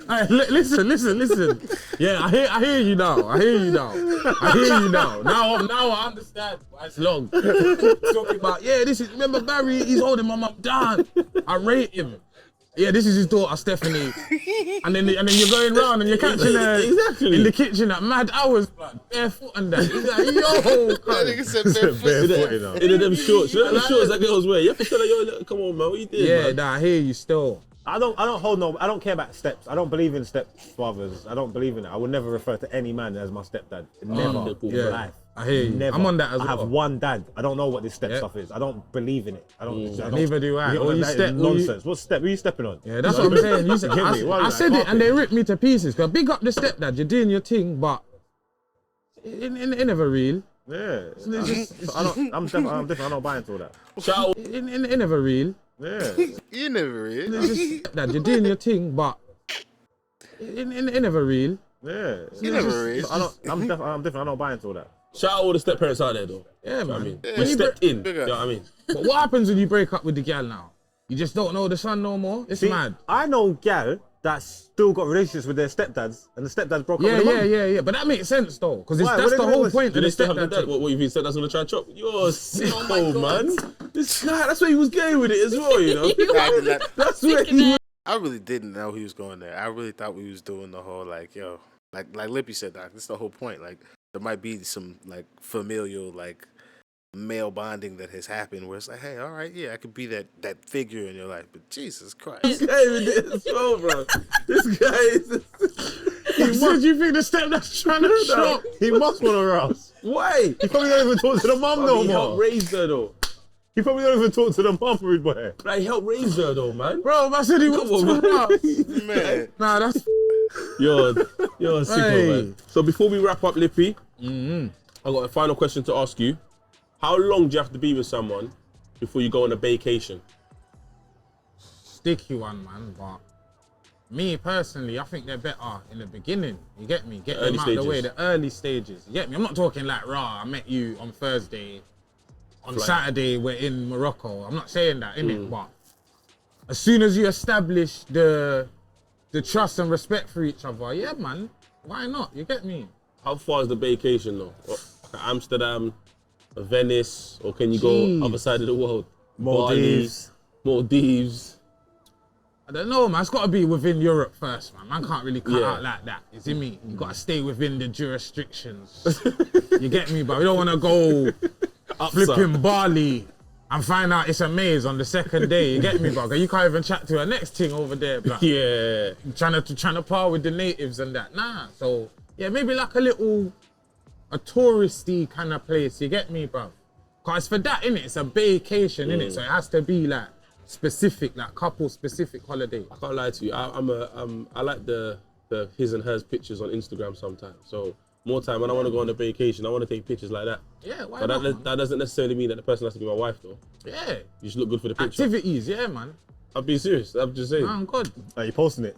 Hey, listen. Yeah, I hear you now. Now I understand why it's long. Talking about, this is, remember Barry, he's holding my mum down. I rate him. Yeah, this is his daughter, Stephanie. and then you're going round and you're catching her in the kitchen at mad hours, blood, barefoot and that. He's like, yo, That nigga said barefoot. You know. In them shorts, you know the shorts that girls wear. You have to tell her, yo, come on, man, what you doing, man? Nah, I hear you still. I don't care about steps. I don't believe in stepfathers. I don't believe in it. I would never refer to any man as my stepdad. Never in life. I hear you. Never. I'm on that as I well. have one dad. I don't know what this step stuff is. I don't believe in it. I don't. Neither do I. You Or you that step- is nonsense. What step? Who are you stepping on? Yeah, that's what I'm saying. You said, Get me? What I is said that, it and they ripped me to pieces. Cause big up the stepdad, you're doing your thing, but it never real. Yeah. I'm different. I don't buy into all that. Shout out. It never real. Yeah. You never read. Stepdad, you're doing your thing, but it never real. Yeah. You never read. I'm different. I don't buy into all that. Shout out all the step parents out there, though. Yeah, man. I mean, Yeah. we stepped in. Big You up. know what I mean? But what happens when you break up with the gal now? You just don't know the son no more? It's See, mad. I know gal that still got relationships with their stepdads, and the stepdads broke up Yeah, with their mum. yeah. But that makes sense though, because Why? that's What the they whole do? point Do of they the still have the stepdad dad? thing. What you think said that's gonna try and chop? You're my sicko, God. man. This guy, that's where he was going with it as well, you know? Like, That's where he was. I really didn't know he was going there. I really thought we was doing the whole like Lippy said, Doc. This is the whole point. Like there might be some like familial like male bonding that has happened where it's like, hey, all right, yeah, I could be that figure in your life, but Jesus Christ. This guy with it as well, bro. This guy is. Did you think the stepdad's trying to shop? He must want to rouse. Why? He probably don't even talk to the mum no He helped more. raise her, though. He probably don't even talk to the mum, rude boy. Like, he helped raise her, though, man. Bro, I said he was Come on, too man. Man. Nah, that's You're a sicko, Hey. man. So before we wrap up, Lippy, I got a final question to ask you. How long do you have to be with someone before you go on a vacation? sticky one, man. But me personally, I think they're better in the beginning. You get me? Get Early them out of the way, stages. the early stages. You get me? I'm not talking like, I met you on Thursday. On Saturday, we're in Morocco. I'm not saying that, innit? But as soon as you establish the trust and respect for each other, yeah, man, why not? You get me? How far is the vacation, though? What, like Amsterdam, Venice, or can you go Jeez. other side of the world? Maldives. Bali, Maldives. I don't know, man. It's got to be within Europe first, man. Man can't really cut Yeah. out like that. You see me? You got to stay within the jurisdictions. You get me? But we don't want to go flipping Bali and find out it's a maze on the second day. You get me, bro? You can't even chat to her next thing over there, bro. Yeah. Trying to par with the natives and that. Nah. So yeah, maybe like a touristy kind of place. You get me, bro? Cause for that, innit? It's a vacation, innit? So it has to be like specific, like couple specific holiday. I can't lie to you. I like the his and hers pictures on Instagram sometimes. So more time when I want to go on a vacation, I want to take pictures like that. Yeah, why But not? Man? that doesn't necessarily mean that the person has to be my wife, though. Yeah. You just look good for the picture. Activities, yeah, man. I'm being serious. I'm just saying. I'm good. Are you posting it?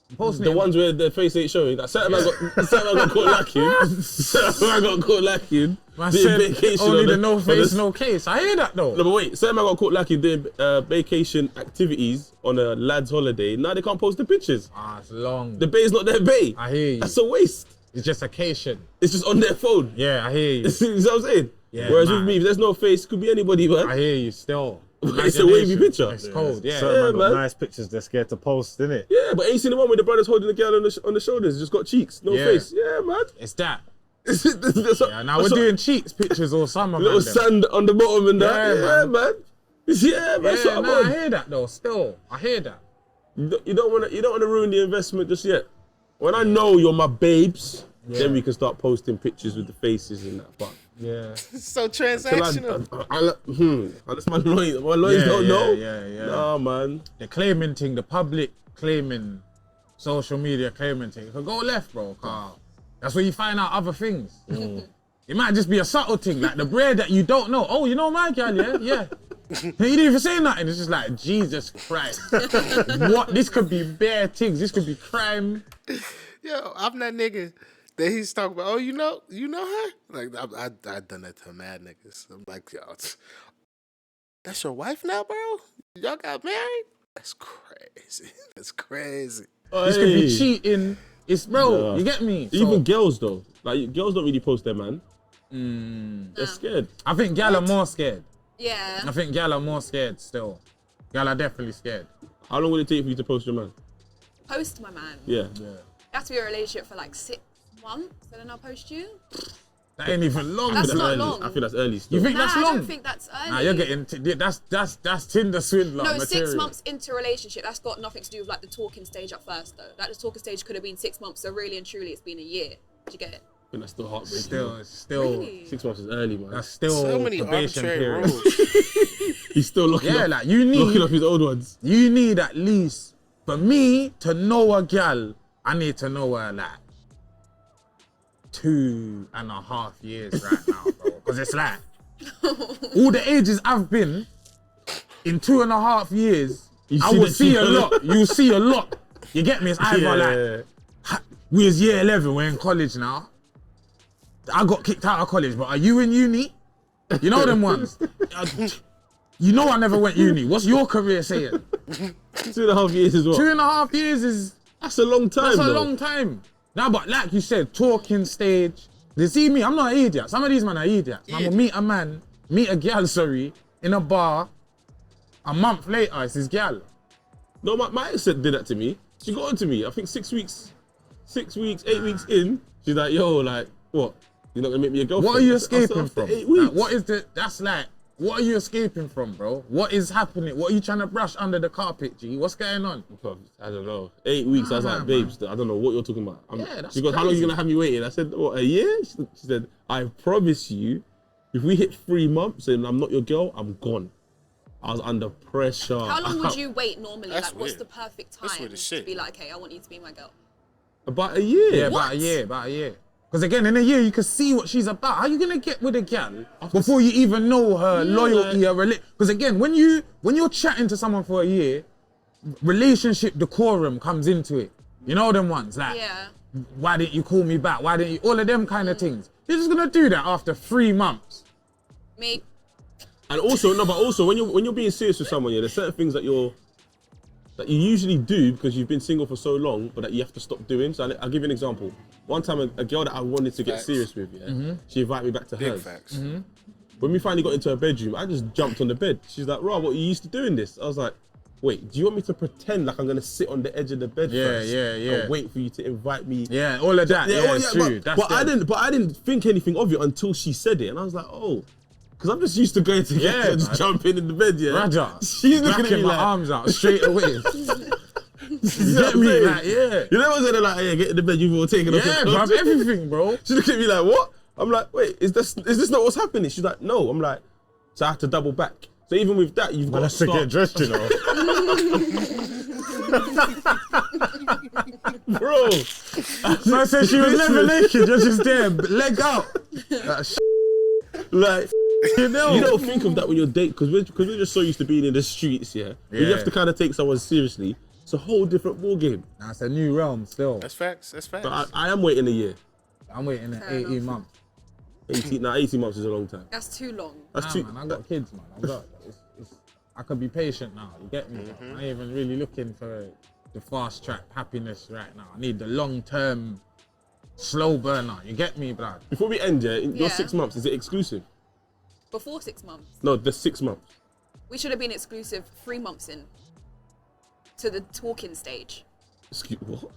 I'm posting The it. ones where the face ain't showing. Like, certain man got caught lacking. Certain man got caught lacking. Man doing said vacation only on the no on face, no case. I hear that though. No, but wait. Certain man got caught lacking doing vacation activities on a lad's holiday. Now they can't post the pictures. Ah, it's long. The bay's not their bay. I hear you. That's a waste. It's just occasion. It's just on their phone. Yeah, I hear you. You know what I'm saying? Yeah, Whereas man. with me, if there's no face, it could be anybody, man. I hear you still. It's a wavy picture. It's cold, yeah. Certain man got man. nice pictures they're scared to post, innit? Yeah, but ain't you seen the one where the brother's holding the girl on the shoulders, just got cheeks, no Yeah. face. Yeah, man. It's that. That's Yeah, now we're doing cheeks pictures or some of little them. sand on the bottom and that. Yeah, Yeah, man. Yeah, man. That's Yeah, what I'm no, I on. hear that though. Still, I hear that. You don't want to ruin the investment just yet. When I know you're my babes, then we can start posting pictures with the faces and that. But Yeah. It's so transactional. Unless my lawyers don't know. Yeah. Nah, man. The claiming thing, the public claiming, social media claiming thing, it could go left, bro. 'Cause that's where you find out other things. It might just be a subtle thing, like the bread that you don't know. Oh, you know my girl, yeah. You didn't even say nothing. It's just like, Jesus Christ. What? This could be bare things. This could be crime. Yo, I'm that nigga that he's talking about. Oh, you know her? Like I done that to mad niggas. I'm like, yo, that's your wife now, bro? Y'all got married? That's crazy. That's crazy. This could be cheating. It's, bro, Yeah. you get me? So, Even girls though, like girls don't really post their man. They're scared. I think gal are more scared. Yeah. I think gal are more scared still. Gal are definitely scared. How long will it take for you to post your man? Post my man. Yeah. You have to be in a relationship for like 6 months, and then I'll post you. That ain't even long. That's though. not early. long. I think that's early still. You think Nah, that's I long? don't think that's early. Nah, you're getting that's Tinder swindler No, material. 6 months into a relationship, that's got nothing to do with like the talking stage at first though. Like the talking stage could have been 6 months, so really and truly it's been a year. Do you get it? I think that's still heartbreaking. Still, Really? 6 months is early, man. that's still So many probation arbitrary period. rules. He's still locking Yeah, up, like you locking up need his old ones. at least, for me to know a gal, I need to know her like 2.5 years right now, bro. Because it's like all the ages I've been in 2.5 years, I will see a lot. You see a lot. You get me? It's either like we was year 11, we're in college now. I got kicked out of college, but are you in uni? You know them ones. You know I never went uni. What's your career saying? 2.5 years as well. 2.5 years is That's a long time. that's a though. long time. Now, but like you said, talking stage. You see me, I'm not an idiot. Some of these men are idiots. I'm gonna meet a girl, in a bar. A month later, it's his girl. No, my ex did that to me. She got onto me. I think 6 weeks, 8 weeks in. She's like, yo, like, what? You're not gonna make me a girlfriend? What are you I said, escaping after from? 8 weeks. Like, what is the? That's like, what are you escaping from, bro? What is happening? What are you trying to brush under the carpet, G? What's going on? I don't know. 8 weeks. I was Nah, like, man. babes, I don't know what you're talking about. Yeah, that's she goes, how long are you crazy. gonna have me waiting? I said, what, a year? She said, I promise you, if we hit 3 months and I'm not your girl, I'm gone. I was under pressure. How long would you wait normally? That's Like, what's weird. the perfect That's time weird as to shit. be like, okay, I want you to be my girl? About a year. Yeah, What? about a year. Because again, in a year, you can see what she's about. How you gonna get with a gal before you even know her loyalty or Because again, when you're chatting to someone for a year, relationship decorum comes into it. You know them ones like, Yeah. why didn't you call me back? Why didn't you? All of them kind of things. You're just gonna do that after 3 months. Me. And also, no, but also when you're being serious with someone, yeah, there's certain things that you usually do because you've been single for so long, but that you have to stop doing. So I'll give you an example. One time, a girl that I wanted to get Facts. serious with, yeah, she invited me back to Big hers. facts. When we finally got into her bedroom, I just jumped on the bed. She's like, "Rob, what, you used to doing this?" I was like, "Wait, do you want me to pretend like I'm gonna sit on the edge of the bed first Yeah. and wait for you to invite me?" Yeah, all of that. Yeah, oh, true. But I didn't think anything of it until she said it, and I was like, "Oh." Because I'm just used to going to Yeah, and just man. jumping in the bed, yeah. Raja, She's looking at blacking me my like, arms out straight away. you Get me? Like, yeah. You know what's in there like, yeah, get in the bed, you've all taken off Yeah, your bruv, clothes. everything, bro. She looked at me like, what? I'm like, wait, is this not what's happening? She's like, no. I'm like, so I have to double back. So even with that, you've got to That's to get start, dressed, you know. bro. So I said she was never naked, you're just there, leg out. Like, You know. you don't think of that when you're dating, because we're just so used to being in the streets, yeah. When you Yeah. have to kind of take someone seriously, it's a whole different ball game. Nah, it's a new realm still. That's facts. That's facts. But I am waiting a year. I'm waiting Fair 18 enough. months. 18 months is a long time. That's too long. That's Nah, too. man, I got kids, man. I could be patient now. You get me? I ain't even really looking for the fast track happiness right now. I need the long term, slow burner. You get me, blood? Before we end, yeah, in your Yeah. 6 months, is it exclusive? Before 6 months. No, the 6 months. We should have been exclusive 3 months in to the talking stage. Excuse what?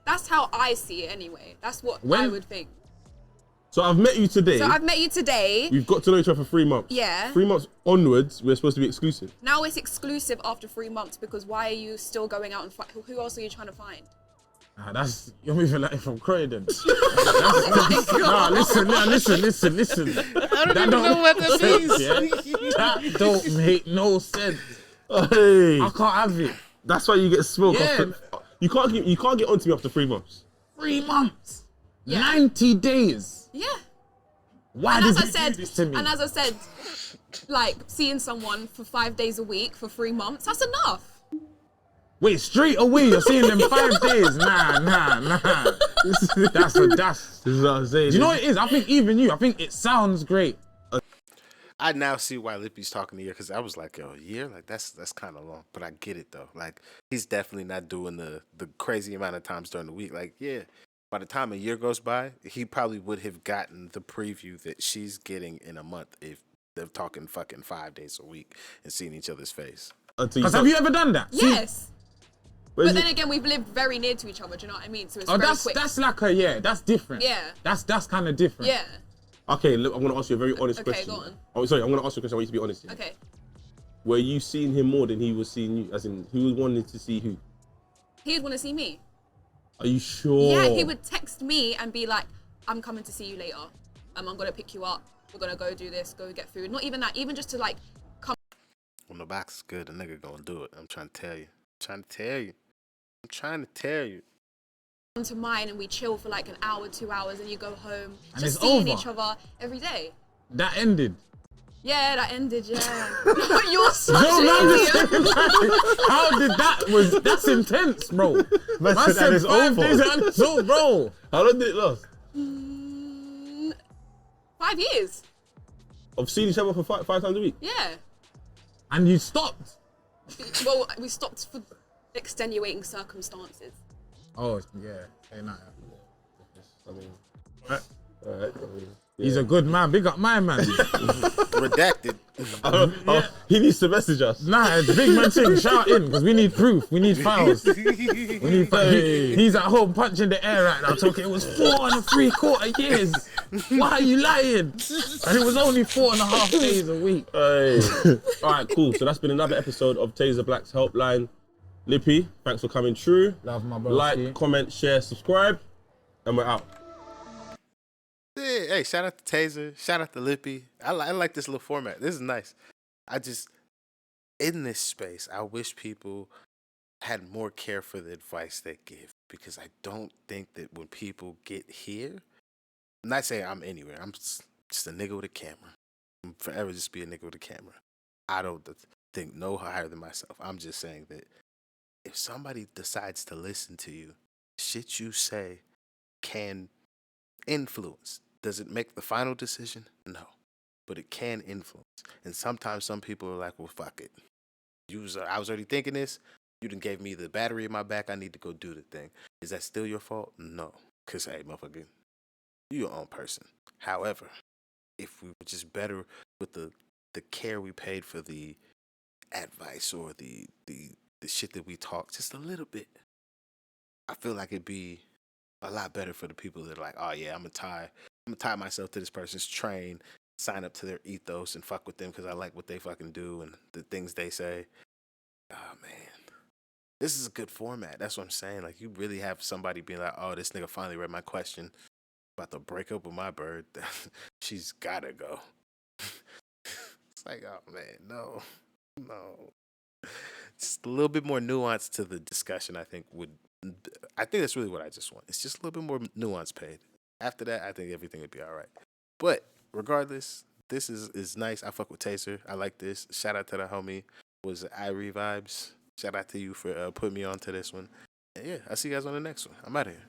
That's how I see it anyway. That's what I would think. So I've met you today. So I've met you today. We've got to know each other for 3 months. Yeah. 3 months onwards, we're supposed to be exclusive. Now it's exclusive after 3 months because why are you still going out and find? Who else are you trying to find? That's you're moving like from Croydon. God. Listen. I don't even know what that means. Yeah? That don't make no sense. Hey, I can't have it. that's why you get smoked. Yeah. You can't get onto me after 3 months. 3 months. Yeah. 90 days. Yeah. Why And did as I you said, do this to me? and as I said, like seeing someone for 5 days a week for 3 months, that's enough. Wait, straight away you're seeing them 5 days? Nah. That's a dash. This is what I'm saying. Do you know what it is? I think even you, I think it sounds great. I now see why Lippy's talking a year, because I was like, yo, a year? Like, that's kind of long. But I get it, though. Like, he's definitely not doing the crazy amount of times during the week. Like, yeah, by the time a year goes by, he probably would have gotten the preview that she's getting in a month if they're talking fucking 5 days a week and seeing each other's face. Because have you ever done that? Yes. But then again, we've lived very near to each other. Do you know what I mean? So it's very quick. That's like that's different. Yeah. That's kind of different. Yeah. Okay, look, I'm going to ask you a very honest Okay, question. go on. Oh, sorry, I'm going to ask you a question. I want you to be honest here. Okay. Were you seeing him more than he was seeing you? As in, who wanted to see who? He would want to see me. Are you sure? Yeah, he would text me and be like, I'm coming to see you later. I'm going to pick you up. We're going to go do this, go get food. Not even that, even just to like come. When the box is good, the nigga gonna do it. I'm trying to tell you. I'm trying to tell you. To mine and we chill for like an hour, 2 hours, and you go home. And just it's seeing over. each other every day. That ended. Yeah, that ended, yeah. You're such No, an man, idiot. how did that's intense, bro. Man I said said it's 5 over. days and so, bro. How long did it last? 5 years. Of seeing each other for five times a week? Yeah. And you stopped. Well, we stopped for extenuating circumstances. Oh, yeah. Say that. I mean, alright. I mean, He's a good man. Big up my man. Redacted. he needs to message us. Nah, it's big man thing. Shout in, because we need proof. We need files. He's at home punching the air right now, talking it was 4.75 years. Why are you lying? And it was only 4.5 days a week. Hey. Alright, cool. So that's been another episode of Taser Black's Helpline. Lippy, thanks for coming through. Love my bro. Like, comment, share, subscribe, and we're out. Yeah, hey, shout out to Taser. Shout out to Lippy. I like this little format. This is nice. In this space, I wish people had more care for the advice they give, because I don't think that when people get here, I'm not saying I'm anywhere. I'm just a nigga with a camera. I'm forever just be a nigga with a camera. I don't think no higher than myself. I'm just saying that if somebody decides to listen to you, shit you say can influence. Does it make the final decision? No. But it can influence. And sometimes some people are like, well, fuck it. I was already thinking this. You done gave me the battery in my back. I need to go do the thing. Is that still your fault? No. Because, hey, motherfucker, you're your own person. However, if we were just better with the care we paid for the advice or the shit that we talk just a little bit, I feel like it'd be a lot better for the people that are like, oh yeah, I'm gonna tie myself to this person's train, sign up to their ethos and fuck with them because I like what they fucking do and the things they say. Oh man, this is a good format. That's what I'm saying. Like, you really have somebody being like, oh, this nigga finally read my question, about to break up with my bird. She's gotta go. It's like, oh man, no. Just a little bit more nuance to the discussion, I think that's really what I just want. It's just a little bit more nuance paid. After that, I think everything would be all right. But regardless, this is nice. I fuck with Taser. I like this. Shout out to the homie. Was Irie Vibes. Shout out to you for putting me on to this one. And yeah, I'll see you guys on the next one. I'm out of here.